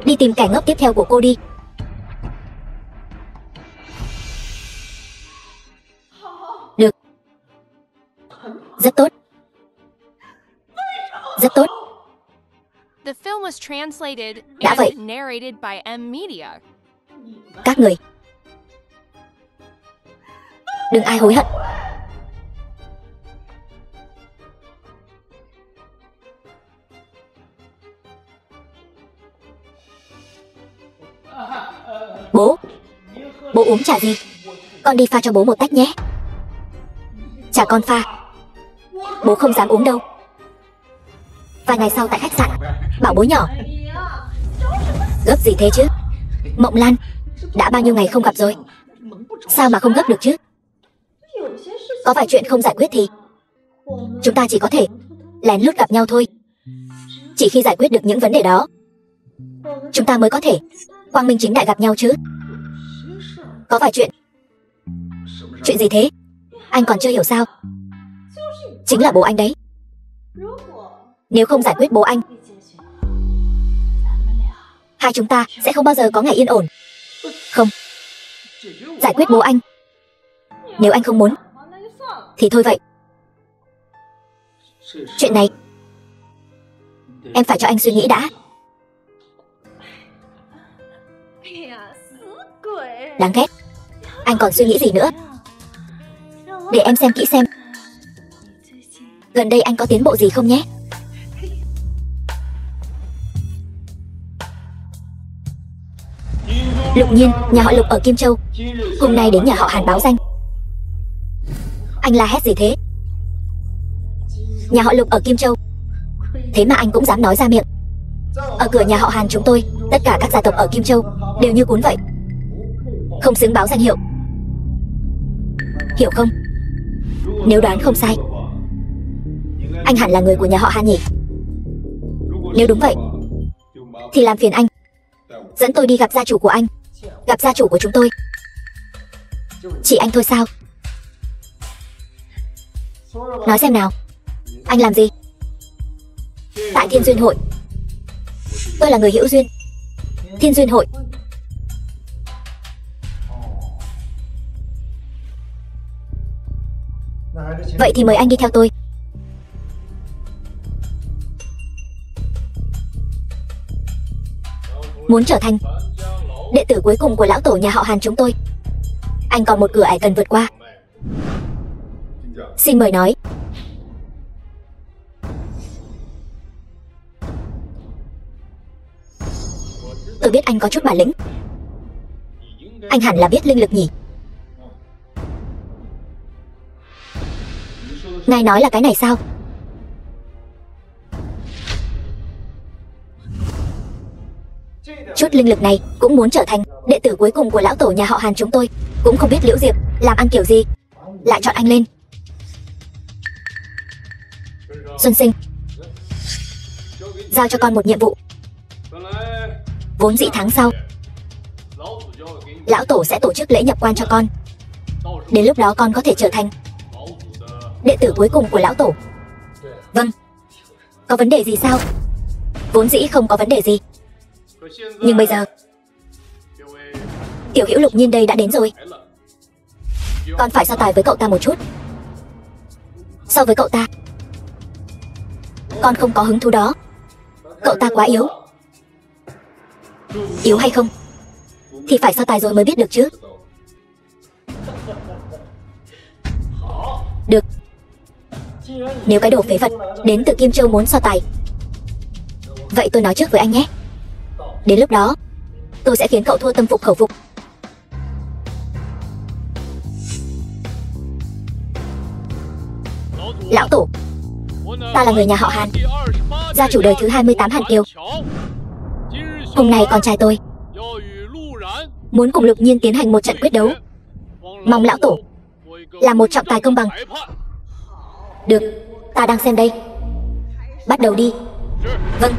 đi tìm kẻ ngốc tiếp theo của cô đi. Được. Rất tốt. Rất tốt. The film was translated Đã vậy, and narrated by M Media. các người đừng ai hối hận. Bố, bố uống trà gì? Con đi pha cho bố một tách nhé. Trà con pha. Bố không dám uống đâu. Vài ngày sau tại khách sạn, bảo bố nhỏ. Gấp gì thế chứ? Mộng Lan, đã bao nhiêu ngày không gặp rồi, sao mà không gấp được chứ? Có vài chuyện không giải quyết thì chúng ta chỉ có thể lén lút gặp nhau thôi. Chỉ khi giải quyết được những vấn đề đó, chúng ta mới có thể quang minh chính đại gặp nhau chứ. Có vài chuyện. Chuyện gì thế? Anh còn chưa hiểu sao? Chính là bố anh đấy. Nếu không giải quyết bố anh, hai chúng ta sẽ không bao giờ có ngày yên ổn. Không. Giải quyết bố anh. Nếu anh không muốn thì thôi vậy. Chuyện này em phải cho anh suy nghĩ đã. Đáng ghét. Anh còn suy nghĩ gì nữa? Để em xem kỹ xem gần đây anh có tiến bộ gì không nhé. Lục Nhiên, nhà họ Lục ở Kim Châu, hôm nay đến nhà họ Hàn báo danh. Anh la hét gì thế? Nhà họ Lục ở Kim Châu, thế mà anh cũng dám nói ra miệng. Ở cửa nhà họ Hàn chúng tôi, tất cả các gia tộc ở Kim Châu đều như cún vậy, không xứng báo danh hiệu. Hiểu không? Nếu đoán không sai, anh hẳn là người của nhà họ Hàn nhỉ? Nếu đúng vậy thì làm phiền anh dẫn tôi đi gặp gia chủ của anh, gặp gia chủ của chúng tôi. Chỉ anh thôi sao? Nói xem nào, anh làm gì? Tại Thiên Duyên Hội. Tôi là người hữu duyên. Thiên Duyên Hội. Vậy thì mời anh đi theo tôi. Muốn trở thành đệ tử cuối cùng của lão tổ nhà họ Hàn chúng tôi, anh còn một cửa ải cần vượt qua. Xin mời nói. Tôi biết anh có chút bản lĩnh. Anh hẳn là biết linh lực nhỉ? Ngài nói là cái này sao? Chút linh lực này cũng muốn trở thành đệ tử cuối cùng của lão tổ nhà họ Hàn chúng tôi. Cũng không biết Liễu Diệp làm ăn kiểu gì lại chọn anh lên. Xuân Sinh, giao cho con một nhiệm vụ. Vốn dĩ tháng sau lão tổ sẽ tổ chức lễ nhập quan cho con. Đến lúc đó con có thể trở thành đệ tử cuối cùng của lão tổ. Vâng. Có vấn đề gì sao? Vốn dĩ không có vấn đề gì. Nhưng bây giờ tiểu hữu Lục Nhiên đây đã đến rồi. Con phải so tài với cậu ta một chút. So với cậu ta, con không có hứng thú đó. Cậu ta quá yếu. Yếu hay không thì phải so tài rồi mới biết được chứ. Được. Nếu cái đồ phế vật đến từ Kim Châu muốn so tài, vậy tôi nói trước với anh nhé. Đến lúc đó tôi sẽ khiến cậu thua tâm phục khẩu phục. Lão tổ, ta là người nhà họ Hàn, gia chủ đời thứ 28 Hàn Kiều. Hôm nay con trai tôi muốn cùng Lục Nhiên tiến hành một trận quyết đấu. Mong lão tổ là một trọng tài công bằng. Được, ta đang xem đây. Bắt đầu đi. Vâng.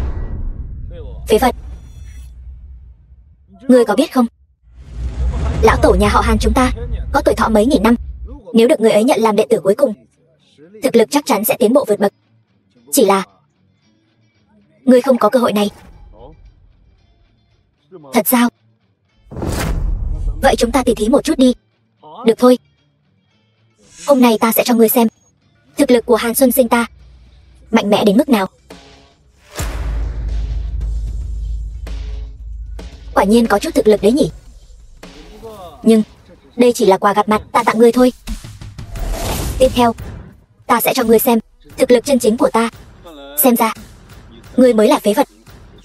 Phế vật, ngươi có biết không, lão tổ nhà họ Hàn chúng ta có tuổi thọ mấy nghìn năm. Nếu được người ấy nhận làm đệ tử cuối cùng, thực lực chắc chắn sẽ tiến bộ vượt bậc. Chỉ là ngươi không có cơ hội này. Thật sao? Vậy chúng ta tỉ thí một chút đi. Được thôi. Hôm nay ta sẽ cho ngươi xem thực lực của Hàn Xuân Sinh ta mạnh mẽ đến mức nào. Quả nhiên có chút thực lực đấy nhỉ. Nhưng đây chỉ là quà gặp mặt ta tặng ngươi thôi. Tiếp theo, ta sẽ cho ngươi xem thực lực chân chính của ta. Xem ra ngươi mới là phế vật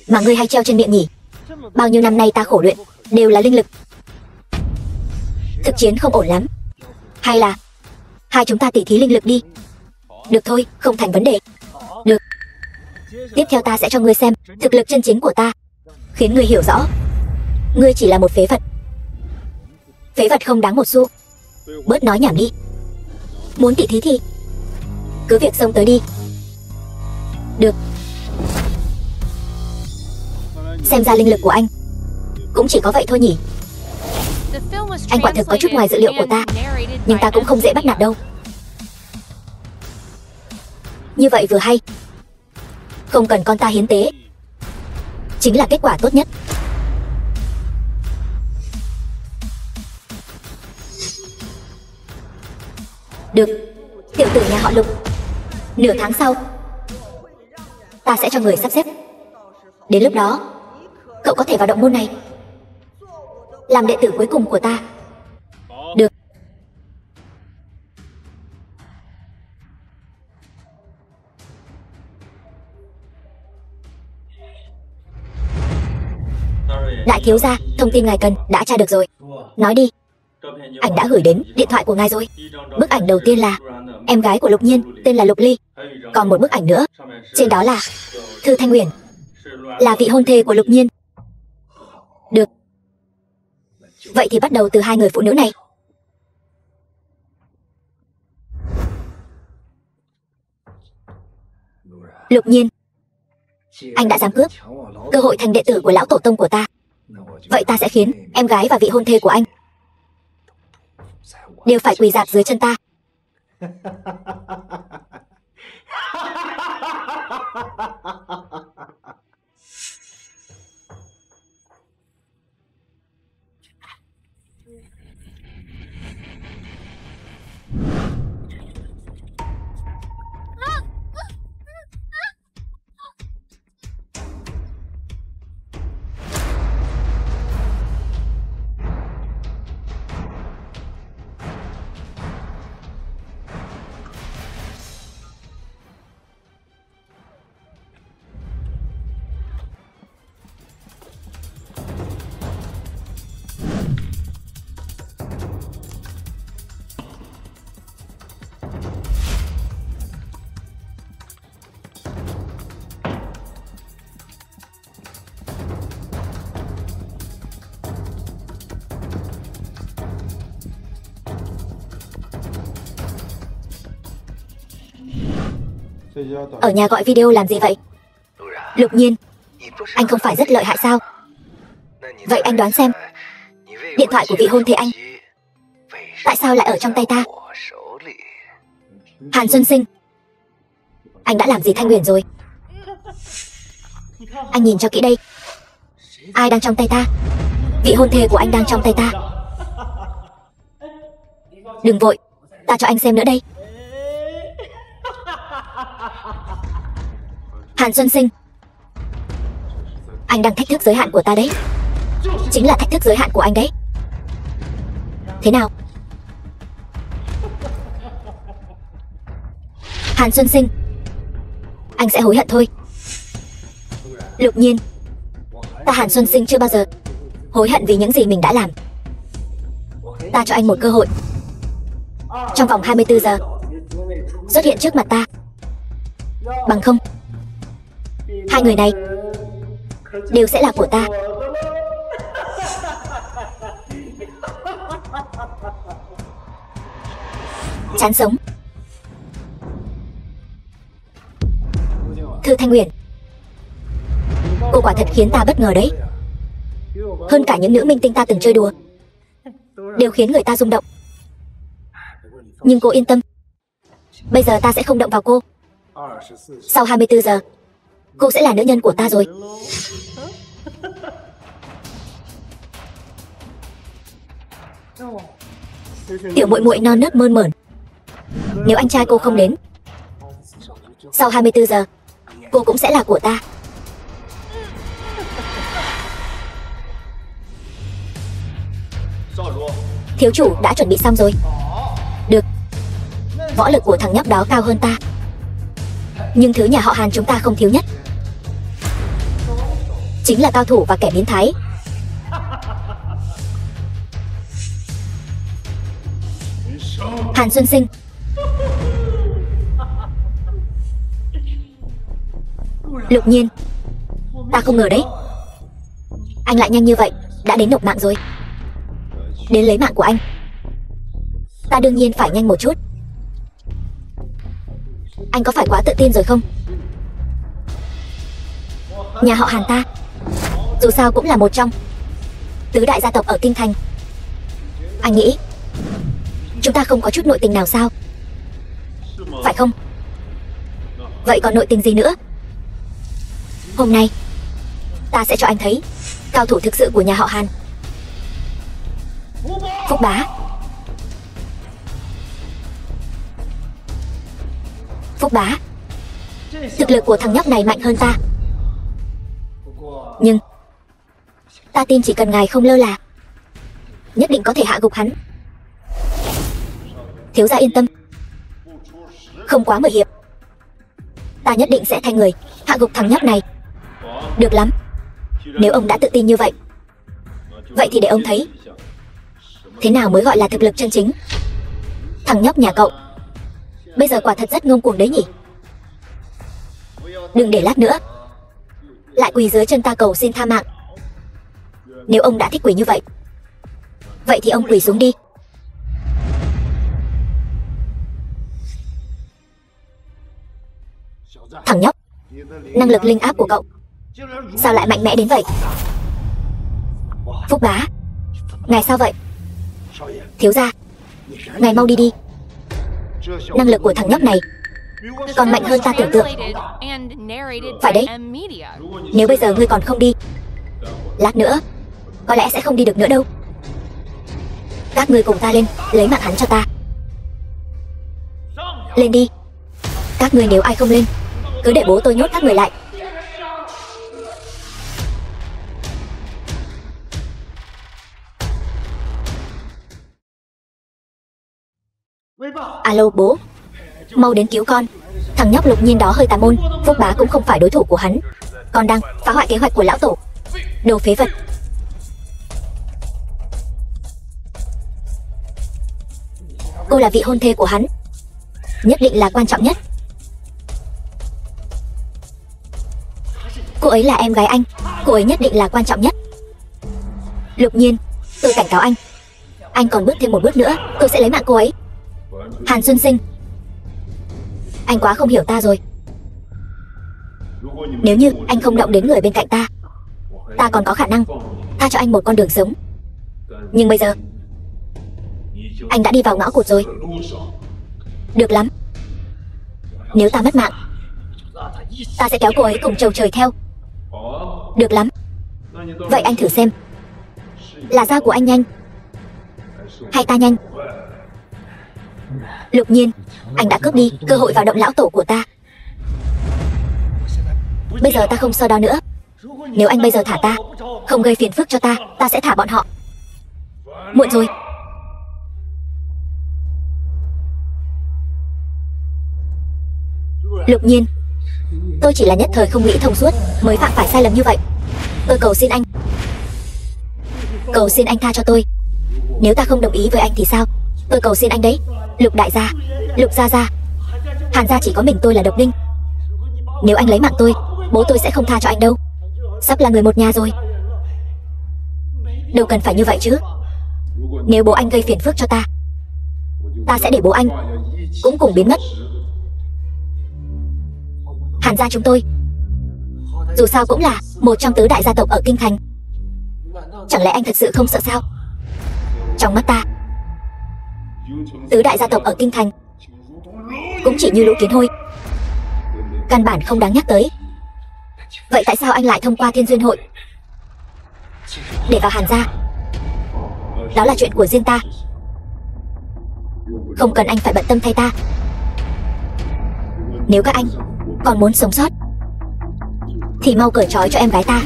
mà ngươi hay treo trên miệng nhỉ. Bao nhiêu năm nay ta khổ luyện đều là linh lực. Thực chiến không ổn lắm. Hay là hai chúng ta tỉ thí linh lực đi. Được thôi, không thành vấn đề. Được. Tiếp theo ta sẽ cho ngươi xem thực lực chân chính của ta, khiến ngươi hiểu rõ ngươi chỉ là một phế vật. Phế vật không đáng một xu. Bớt nói nhảm đi. Muốn tỉ thí thì cứ việc xông tới đi. Được. Xem ra linh lực của anh cũng chỉ có vậy thôi nhỉ. Anh quả thực có chút ngoài dự liệu của ta, nhưng ta cũng không dễ bắt nạt đâu. Như vậy vừa hay, không cần con ta hiến tế, chính là kết quả tốt nhất. Được, tiểu tử nhà họ Lục, nửa tháng sau ta sẽ cho người sắp xếp. Đến lúc đó cậu có thể vào động môn này làm đệ tử cuối cùng của ta. Được. Đại thiếu gia, thông tin ngài cần đã tra được rồi. Nói đi. Ảnh đã gửi đến điện thoại của ngài rồi. Bức ảnh đầu tiên là em gái của Lục Nhiên, tên là Lục Ly. Còn một bức ảnh nữa, trên đó là Thư Thanh Uyển, là vị hôn thê của Lục Nhiên. Được. Vậy thì bắt đầu từ hai người phụ nữ này. Lục Nhiên, anh đã dám cướp cơ hội thành đệ tử của lão tổ tông của ta. Vậy ta sẽ khiến em gái và vị hôn thê của anh đều phải quỳ rạp dưới chân ta. Ở nhà gọi video làm gì vậy? Lục Nhiên, anh không phải rất lợi hại sao? Vậy anh đoán xem, điện thoại của vị hôn thê anh tại sao lại ở trong tay ta? Hàn Xuân Sinh, anh đã làm gì Thanh Huyền rồi? Anh nhìn cho kỹ đây. Ai đang trong tay ta? Vị hôn thê của anh đang trong tay ta. Đừng vội, ta cho anh xem nữa đây. Hàn Xuân Sinh, anh đang thách thức giới hạn của ta đấy. Chính là thách thức giới hạn của anh đấy. Thế nào? Hàn Xuân Sinh, anh sẽ hối hận thôi. Lục Nhiên, ta Hàn Xuân Sinh chưa bao giờ hối hận vì những gì mình đã làm. Ta cho anh một cơ hội. Trong vòng 24 giờ xuất hiện trước mặt ta. Bằng không, hai người này đều sẽ là của ta. Chán sống. Thư Thanh Huyền, cô quả thật khiến ta bất ngờ đấy. Hơn cả những nữ minh tinh ta từng chơi đùa, đều khiến người ta rung động. Nhưng cô yên tâm, bây giờ ta sẽ không động vào cô. Sau 24 giờ, cô sẽ là nữ nhân của ta rồi. Tiểu muội muội non nớt mơn mởn. Nếu anh trai cô không đến, sau 24 giờ, cô cũng sẽ là của ta. Thiếu chủ đã chuẩn bị xong rồi. Được. Võ lực của thằng nhóc đó cao hơn ta, nhưng thứ nhà họ Hàn chúng ta không thiếu nhất chính là cao thủ và kẻ biến thái. Hàn Xuân Sinh, Lục Nhiên, ta không ngờ đấy, anh lại nhanh như vậy đã đến nộp mạng rồi. Đến lấy mạng của anh, ta đương nhiên phải nhanh một chút. Anh có phải quá tự tin rồi không? Nhà họ Hàn ta dù sao cũng là một trong tứ đại gia tộc ở Kinh Thành. Anh nghĩ chúng ta không có chút nội tình nào sao? Phải không? Vậy còn nội tình gì nữa? Hôm nay ta sẽ cho anh thấy cao thủ thực sự của nhà họ Hàn. Phúc Bá, Phúc Bá, thực lực của thằng nhóc này mạnh hơn ta, nhưng ta tin chỉ cần ngài không lơ là, nhất định có thể hạ gục hắn. Thiếu gia yên tâm, không quá 10 hiệp, ta nhất định sẽ thay người hạ gục thằng nhóc này. Được lắm, nếu ông đã tự tin như vậy, vậy thì để ông thấy thế nào mới gọi là thực lực chân chính. Thằng nhóc nhà cậu bây giờ quả thật rất ngông cuồng đấy nhỉ. Đừng để lát nữa lại quỳ dưới chân ta cầu xin tha mạng. Nếu ông đã thích quỳ như vậy, vậy thì ông quỳ xuống đi. Thằng nhóc, năng lực linh áp của cậu sao lại mạnh mẽ đến vậy? Phúc Bá, ngài sao vậy? Thiếu gia, ngài mau đi đi. Năng lực của thằng nhóc này còn mạnh hơn ta tưởng tượng. Phải đấy, nếu bây giờ ngươi còn không đi, lát nữa có lẽ sẽ không đi được nữa đâu. Các ngươi cùng ta lên lấy mạng hắn cho ta. Lên đi. Các ngươi nếu ai không lên, cứ để bố tôi nhốt các người lại. Alo bố, mau đến cứu con. Thằng nhóc Lục Nhiên đó hơi tà môn, Phúc Bá cũng không phải đối thủ của hắn, còn đang phá hoại kế hoạch của lão tổ. Đồ phế vật. Cô là vị hôn thê của hắn, nhất định là quan trọng nhất. Cô ấy là em gái anh, cô ấy nhất định là quan trọng nhất. Lục Nhiên, tôi cảnh cáo anh còn bước thêm một bước nữa, tôi sẽ lấy mạng cô ấy. Hàn Xuân Sinh, anh quá không hiểu ta rồi. Nếu như anh không động đến người bên cạnh ta, ta còn có khả năng tha cho anh một con đường sống. Nhưng bây giờ anh đã đi vào ngõ cụt rồi. Được lắm. Nếu ta mất mạng, ta sẽ kéo cô ấy cùng chầu trời theo. Được lắm. Vậy anh thử xem, là dao của anh nhanh hay ta nhanh? Lục Nhiên, anh đã cướp đi cơ hội vào động lão tổ của ta. Bây giờ ta không so đo nữa. Nếu anh bây giờ thả ta, không gây phiền phức cho ta, ta sẽ thả bọn họ. Muộn rồi. Lục Nhiên, tôi chỉ là nhất thời không nghĩ thông suốt mới phạm phải sai lầm như vậy. Tôi cầu xin anh, cầu xin anh tha cho tôi. Nếu ta không đồng ý với anh thì sao? Tôi cầu xin anh đấy. Lục đại gia, Lục gia gia, Hàn gia chỉ có mình tôi là độc đinh. Nếu anh lấy mạng tôi, bố tôi sẽ không tha cho anh đâu. Sắp là người một nhà rồi. Đâu cần phải như vậy chứ. Nếu bố anh gây phiền phức cho ta, ta sẽ để bố anh cũng cùng biến mất. Hàn gia chúng tôi dù sao cũng là một trong tứ đại gia tộc ở kinh thành. Chẳng lẽ anh thật sự không sợ sao? Trong mắt ta, tứ đại gia tộc ở kinh thành cũng chỉ như lũ kiến hôi, căn bản không đáng nhắc tới. Vậy tại sao anh lại thông qua Thiên Duyên Hội để vào Hàn gia? Đó là chuyện của riêng ta, không cần anh phải bận tâm thay ta. Nếu các anh còn muốn sống sót thì mau cởi trói cho em gái ta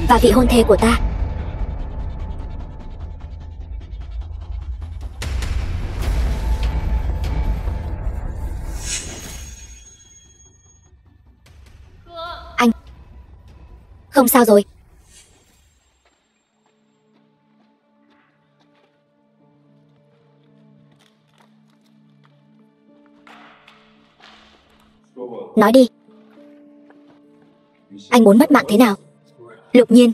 và vị hôn thê của ta. Anh không sao rồi? Nói đi, anh muốn mất mạng thế nào? Lục Nhiên,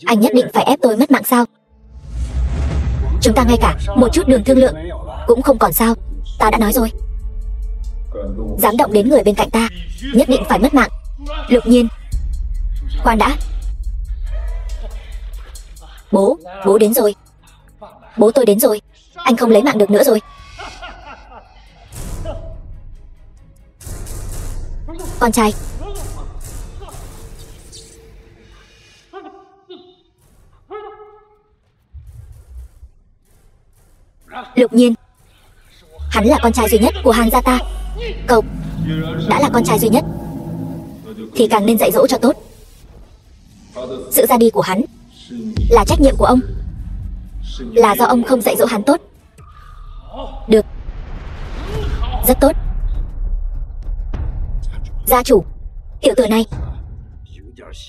anh nhất định phải ép tôi mất mạng sao? Chúng ta ngay cả một chút đường thương lượng cũng không còn sao? Ta đã nói rồi, dám động đến người bên cạnh ta, nhất định phải mất mạng. Lục Nhiên, khoan đã. Bố đến rồi. Bố tôi đến rồi. Anh không lấy mạng được nữa rồi. Con trai. Lục Nhiên, hắn là con trai duy nhất của Hàn gia ta. Cậu đã là con trai duy nhất thì càng nên dạy dỗ cho tốt. Sự ra đi của hắn là trách nhiệm của ông, là do ông không dạy dỗ hắn tốt. Được, rất tốt. Gia chủ, tiểu tử này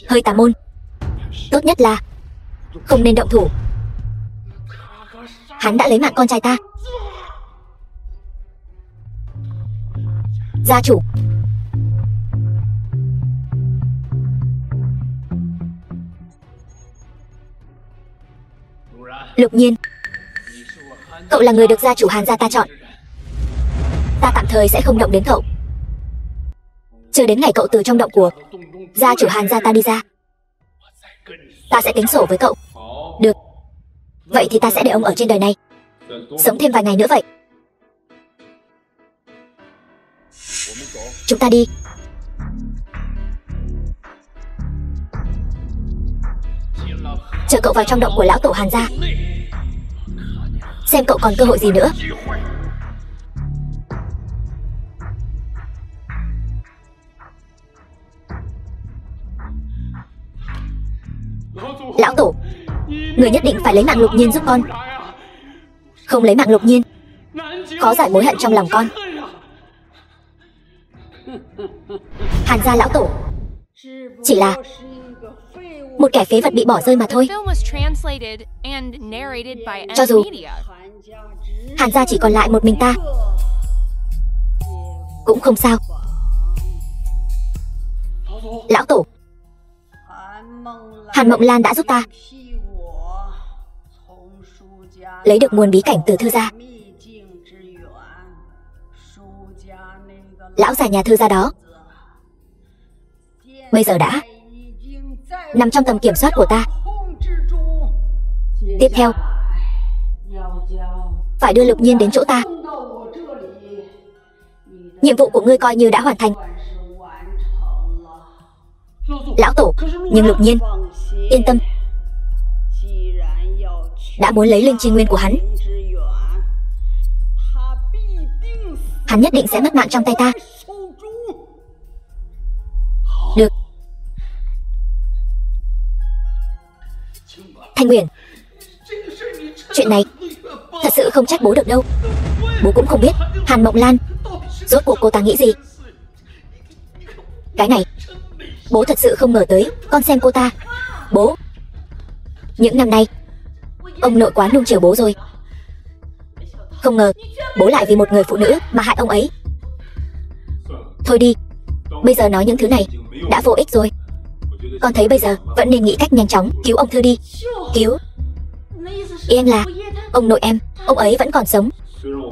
hơi tà môn, tốt nhất là không nên động thủ. Hắn đã lấy mạng con trai ta. Gia chủ, Lục Nhiên, cậu là người được gia chủ Hàn gia ta chọn. Ta tạm thời sẽ không động đến cậu, chờ đến ngày cậu từ trong động của gia chủ Hàn gia ta đi ra, ta sẽ tính sổ với cậu. Được, vậy thì ta sẽ để ông ở trên đời này sống thêm vài ngày nữa vậy. Chúng ta đi. Chờ cậu vào trong động của lão tổ Hàn gia, xem cậu còn cơ hội gì nữa. Lão tổ, người nhất định phải lấy mạng Lục Nhiên giúp con. Không lấy mạng Lục Nhiên, khó giải mối hận trong lòng con. Hàn gia lão tổ chỉ là một kẻ phế vật bị bỏ rơi mà thôi. Cho dù Hàn gia chỉ còn lại một mình ta cũng không sao. Lão tổ, Hàn Mộng Lan đã giúp ta lấy được nguồn bí cảnh từ Thư gia. Lão già nhà Thư gia đó bây giờ đã nằm trong tầm kiểm soát của ta. Tiếp theo, phải đưa Lục Nhiên đến chỗ ta. Nhiệm vụ của ngươi coi như đã hoàn thành. Lão Tổ, nhưng Lục Nhiên, yên tâm. Đã muốn lấy linh chi nguyên của hắn nhất định sẽ mất mạng trong tay ta. Được. Thanh Uyển, chuyện này thật sự không trách bố được đâu. Bố cũng không biết Hàn Mộng Lan rốt cuộc cô ta nghĩ gì. Cái này bố thật sự không ngờ tới. Con xem cô ta. Bố, những năm nay ông nội quá nuông chiều bố rồi. Không ngờ bố lại vì một người phụ nữ mà hại ông ấy. Thôi đi, bây giờ nói những thứ này đã vô ích rồi. Con thấy bây giờ vẫn nên nghĩ cách nhanh chóng cứu ông Thư đi. Cứu? Ý anh là ông nội em, ông ấy vẫn còn sống.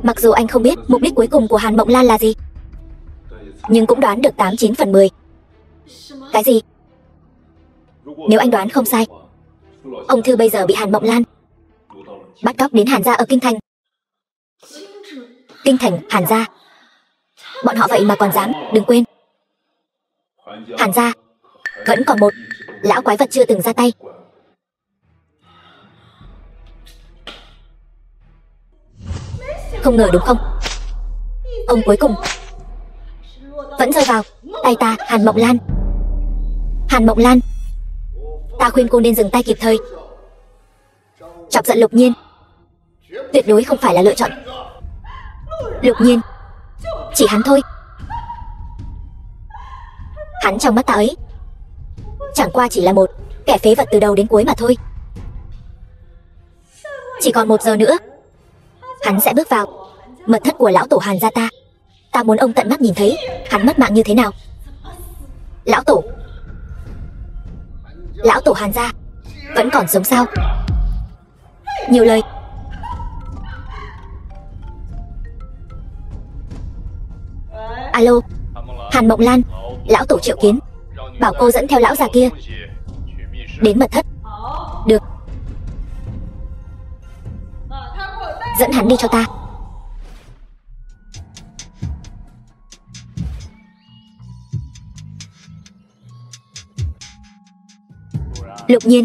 Mặc dù anh không biết mục đích cuối cùng của Hàn Mộng Lan là gì, nhưng cũng đoán được 89 phần 10. Cái gì? Nếu anh đoán không sai, ông Thư bây giờ bị Hàn Mộng Lan bắt cóc đến Hàn gia ở Kinh Thành. Kinh Thành, Hàn gia. Bọn họ vậy mà còn dám. Đừng quên, Hàn gia vẫn còn một lão quái vật chưa từng ra tay. Không ngờ đúng không? Ông cuối cùng vẫn rơi vào tay ta. Hàn Mộng Lan. Hàn Mộng Lan, ta khuyên cô nên dừng tay kịp thời. Chọc giận Lục Nhiên tuyệt đối không phải là lựa chọn. Lục Nhiên, chỉ hắn thôi. Hắn trong mắt ta ấy chẳng qua chỉ là một kẻ phế vật từ đầu đến cuối mà thôi. Chỉ còn 1 giờ nữa hắn sẽ bước vào mật thất của lão tổ Hàn gia ta. Ta muốn ông tận mắt nhìn thấy hắn mất mạng như thế nào. Lão tổ, lão tổ Hàn gia vẫn còn sống sao? Nhiều lời. Alo, Hàn Mộng Lan, lão tổ triệu kiến, bảo cô dẫn theo lão già kia đến mật thất. Được. Dẫn hắn đi cho ta. Lục Nhiên,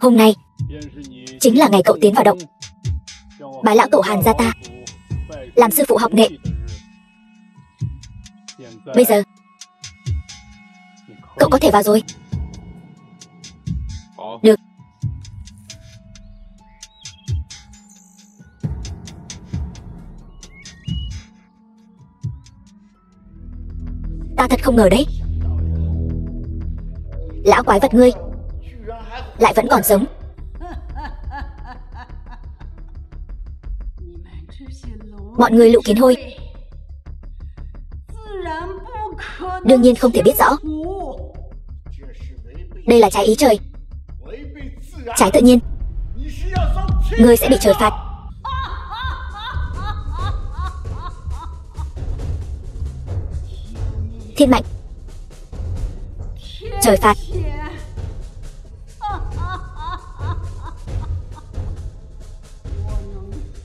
hôm nay chính là ngày cậu tiến vào động bái lão tổ Hàn gia ta làm sư phụ học nghệ. Bây giờ cậu có thể vào rồi. Được. Ta thật không ngờ đấy, lão quái vật ngươi lại vẫn còn sống. Bọn người Lũ Kiến Hôi đương nhiên không thể biết rõ. Đây là trái ý trời, trái tự nhiên. Ngươi sẽ bị trời phạt. Thiên mệnh, trời phạt.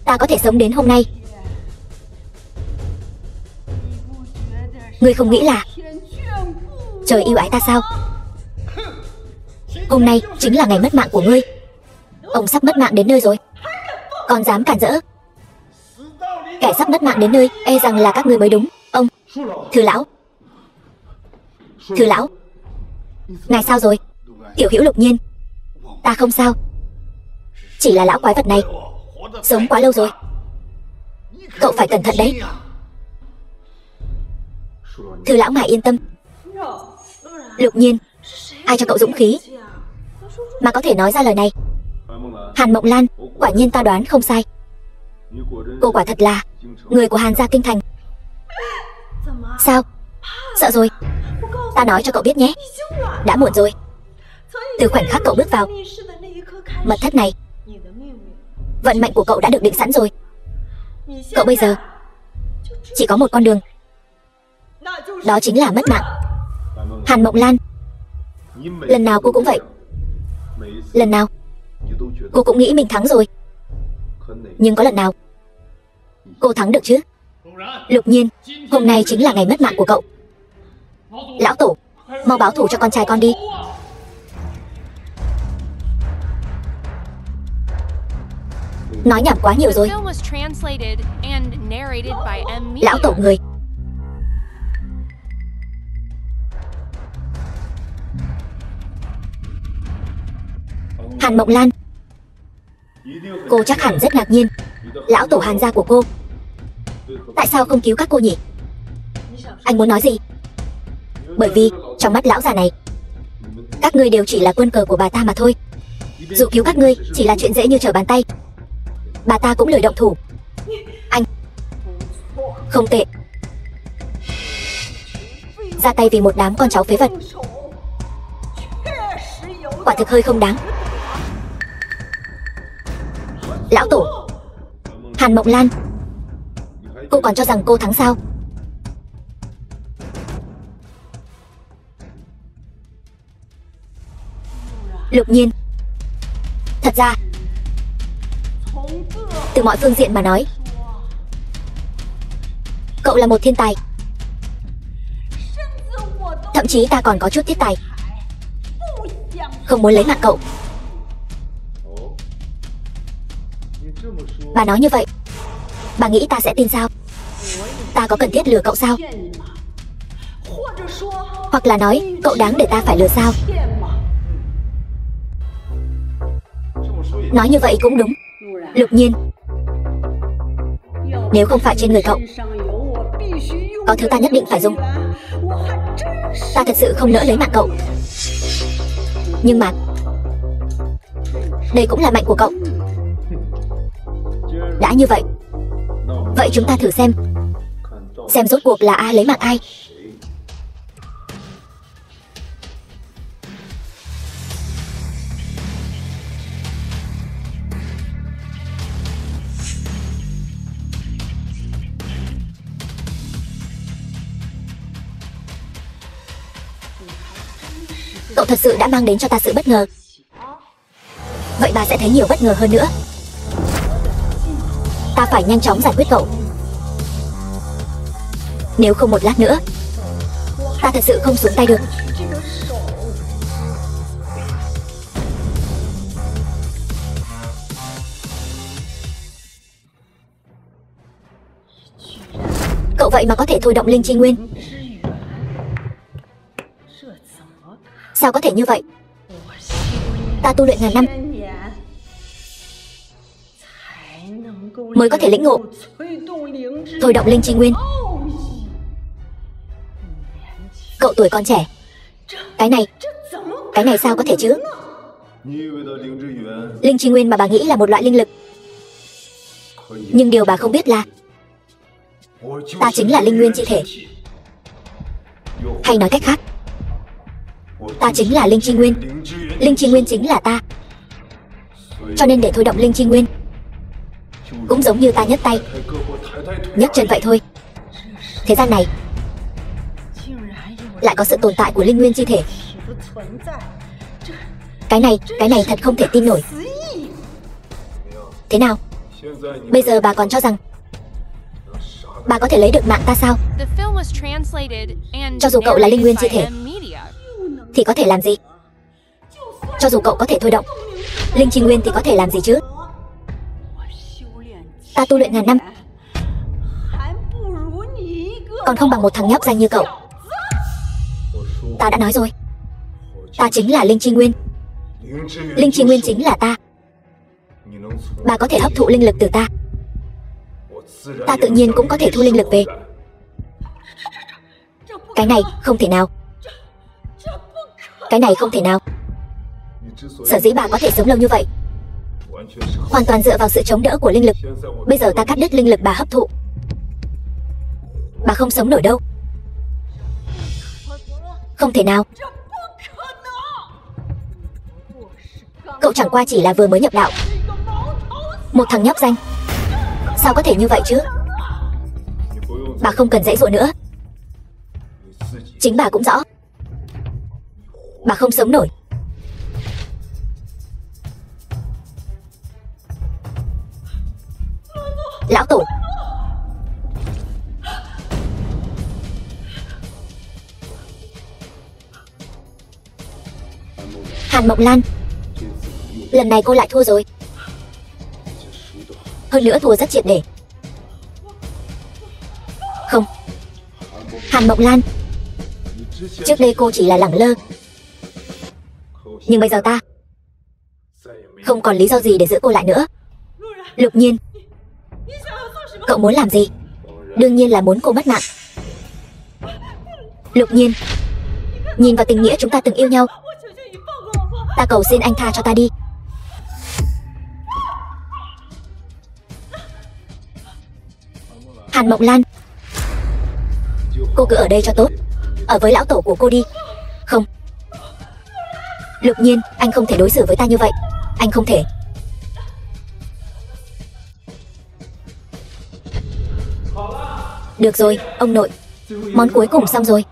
Ta có thể sống đến hôm nay, ngươi không nghĩ là trời yêu ái ta sao? Hôm nay chính là ngày mất mạng của ngươi. Ông sắp mất mạng đến nơi rồi, còn dám cản rỡ. Kẻ sắp mất mạng đến nơi e rằng là các ngươi mới đúng. Ông Thư lão, Thư lão, ngài sao rồi? Tiểu hữu Lục Nhiên, ta không sao. Chỉ là lão quái vật này sống quá lâu rồi, cậu phải cẩn thận đấy. Thư lão ngài yên tâm. Lục Nhiên, ai cho cậu dũng khí mà có thể nói ra lời này? Hàn Mộng Lan, quả nhiên ta đoán không sai. Cô quả thật là người của Hàn gia Kinh Thành. Sao? Sợ rồi? Ta nói cho cậu biết nhé, đã muộn rồi. Từ khoảnh khắc cậu bước vào mật thất này, vận mệnh của cậu đã được định sẵn rồi. Cậu bây giờ chỉ có một con đường, đó chính là mất mạng. Hàn Mộng Lan, lần nào cô cũng vậy. Lần nào cô cũng nghĩ mình thắng rồi. Nhưng có lần nào cô thắng được chứ? Lục Nhiên, hôm nay chính là ngày mất mạng của cậu. Lão Tổ, mau báo thù cho con trai con đi. Nói nhảm quá nhiều rồi. Lão Tổ người. Hàn Mộng Lan, cô chắc hẳn rất ngạc nhiên. Lão Tổ Hàn gia của cô tại sao không cứu các cô nhỉ? Anh muốn nói gì? Bởi vì trong mắt lão già này, các ngươi đều chỉ là quân cờ của bà ta mà thôi. Dù cứu các ngươi chỉ là chuyện dễ như trở bàn tay. Bà ta cũng lười động thủ. Anh không tệ. Ra tay vì một đám con cháu phế vật, quả thực hơi không đáng. Lão Tổ, Hàn Mộng Lan, cô còn cho rằng cô thắng sao? Lục Nhiên, thật ra từ mọi phương diện mà nói, cậu là một thiên tài. Thậm chí ta còn có chút tiếc tài, không muốn lấy mạng cậu. Bà nói như vậy, bà nghĩ ta sẽ tin sao? Ta có cần thiết lừa cậu sao? Hoặc là nói cậu đáng để ta phải lừa sao? Nói như vậy cũng đúng. Lục Nhiên, nếu không phải trên người cậu có thứ ta nhất định phải dùng, ta thật sự không nỡ lấy mạng cậu. Nhưng mà đây cũng là mệnh của cậu. Đã như vậy, vậy chúng ta thử xem rốt cuộc là ai lấy mạng ai. Cậu thật sự đã mang đến cho ta sự bất ngờ. Vậy bà sẽ thấy nhiều bất ngờ hơn nữa. Ta phải nhanh chóng giải quyết cậu. Nếu không một lát nữa, ta thật sự không xuống tay được. Cậu vậy mà có thể thôi động linh chi nguyên. Sao có thể như vậy? Ta tu luyện ngàn năm mới có thể lĩnh ngộ thôi động linh chi nguyên. Cậu tuổi còn trẻ, cái này sao có thể chứ? Linh chi nguyên mà bà nghĩ là một loại linh lực, nhưng điều bà không biết là ta chính là linh nguyên chi thể. Hay nói cách khác, ta chính là linh chi nguyên. Linh chi nguyên chính là ta. Cho nên để thôi động linh chi nguyên cũng giống như ta nhấc tay nhấc chân vậy thôi. Thế gian này lại có sự tồn tại của linh nguyên chi thể. Cái này thật không thể tin nổi. Thế nào? Bây giờ bà còn cho rằng bà có thể lấy được mạng ta sao? Cho dù cậu là linh nguyên chi thể thì có thể làm gì? Cho dù cậu có thể thôi động linh chi nguyên thì có thể làm gì chứ? Ta tu luyện ngàn năm còn không bằng một thằng nhóc danh như cậu. Ta đã nói rồi, ta chính là linh chi nguyên. Linh chi nguyên chính là ta. Bà có thể hấp thụ linh lực từ ta, ta tự nhiên cũng có thể thu linh lực về. Cái này không thể nào. Cái này không thể nào. Sở dĩ bà có thể sống lâu như vậy hoàn toàn dựa vào sự chống đỡ của linh lực. Bây giờ ta cắt đứt linh lực bà hấp thụ, bà không sống nổi đâu. Không thể nào. Cậu chẳng qua chỉ là vừa mới nhập đạo, một thằng nhóc danh. Sao có thể như vậy chứ? Bà không cần dãy dụa nữa. Chính bà cũng rõ bà không sống nổi. Lão Tổ. Hàn Mộng Lan, lần này cô lại thua rồi. Hơn nữa thua rất triệt để. Không, Hàn Mộng Lan, trước đây cô chỉ là lẳng lơ, nhưng bây giờ ta không còn lý do gì để giữ cô lại nữa. Lục Nhiên, cậu muốn làm gì? Đương nhiên là muốn cô mất mạng. Lục Nhiên, nhìn vào tình nghĩa chúng ta từng yêu nhau, ta cầu xin anh tha cho ta đi. Hàn Mộng Lan, cô cứ ở đây cho tốt, ở với lão tổ của cô đi. Không, Lục Nhiên, anh không thể đối xử với ta như vậy. Anh không thể. Được rồi, ông nội, món cuối cùng xong rồi.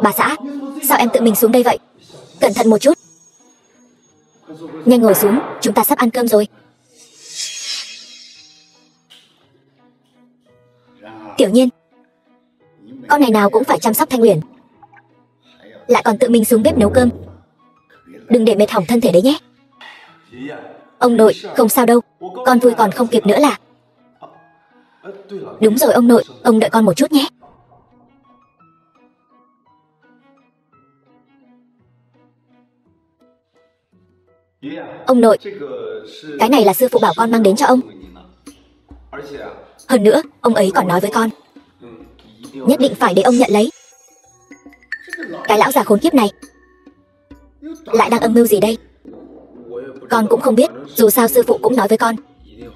Bà xã, sao em tự mình xuống đây vậy? Cẩn thận một chút. Nhanh ngồi xuống, chúng ta sắp ăn cơm rồi. Tiểu Nhiên, con ngày nào cũng phải chăm sóc Thanh Uyển, lại còn tự mình xuống bếp nấu cơm. Đừng để mệt hỏng thân thể đấy nhé. Ông nội, không sao đâu, con vui còn không kịp nữa là. Đúng rồi ông nội, ông đợi con một chút nhé. Ông nội, cái này là sư phụ bảo con mang đến cho ông. Hơn nữa, ông ấy còn nói với con, nhất định phải để ông nhận lấy. Cái lão già khốn kiếp này lại đang âm mưu gì đây? Con cũng không biết, dù sao sư phụ cũng nói với con,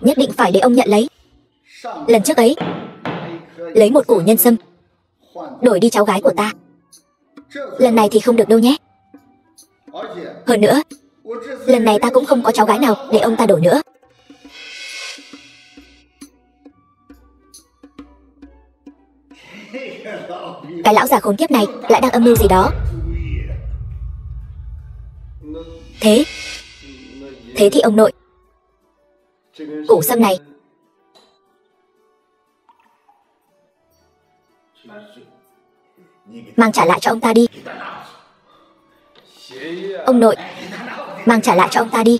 nhất định phải để ông nhận lấy. Lần trước ấy, lấy một củ nhân sâm đổi đi cháu gái của ta. Lần này thì không được đâu nhé. Hơn nữa, lần này ta cũng không có cháu gái nào để ông ta đổi nữa. Cái lão già khốn kiếp này lại đang âm mưu gì đó. Thế thì ông nội, củ sâm này mang trả lại cho ông ta đi. Ông nội, mang trả lại cho ông ta đi.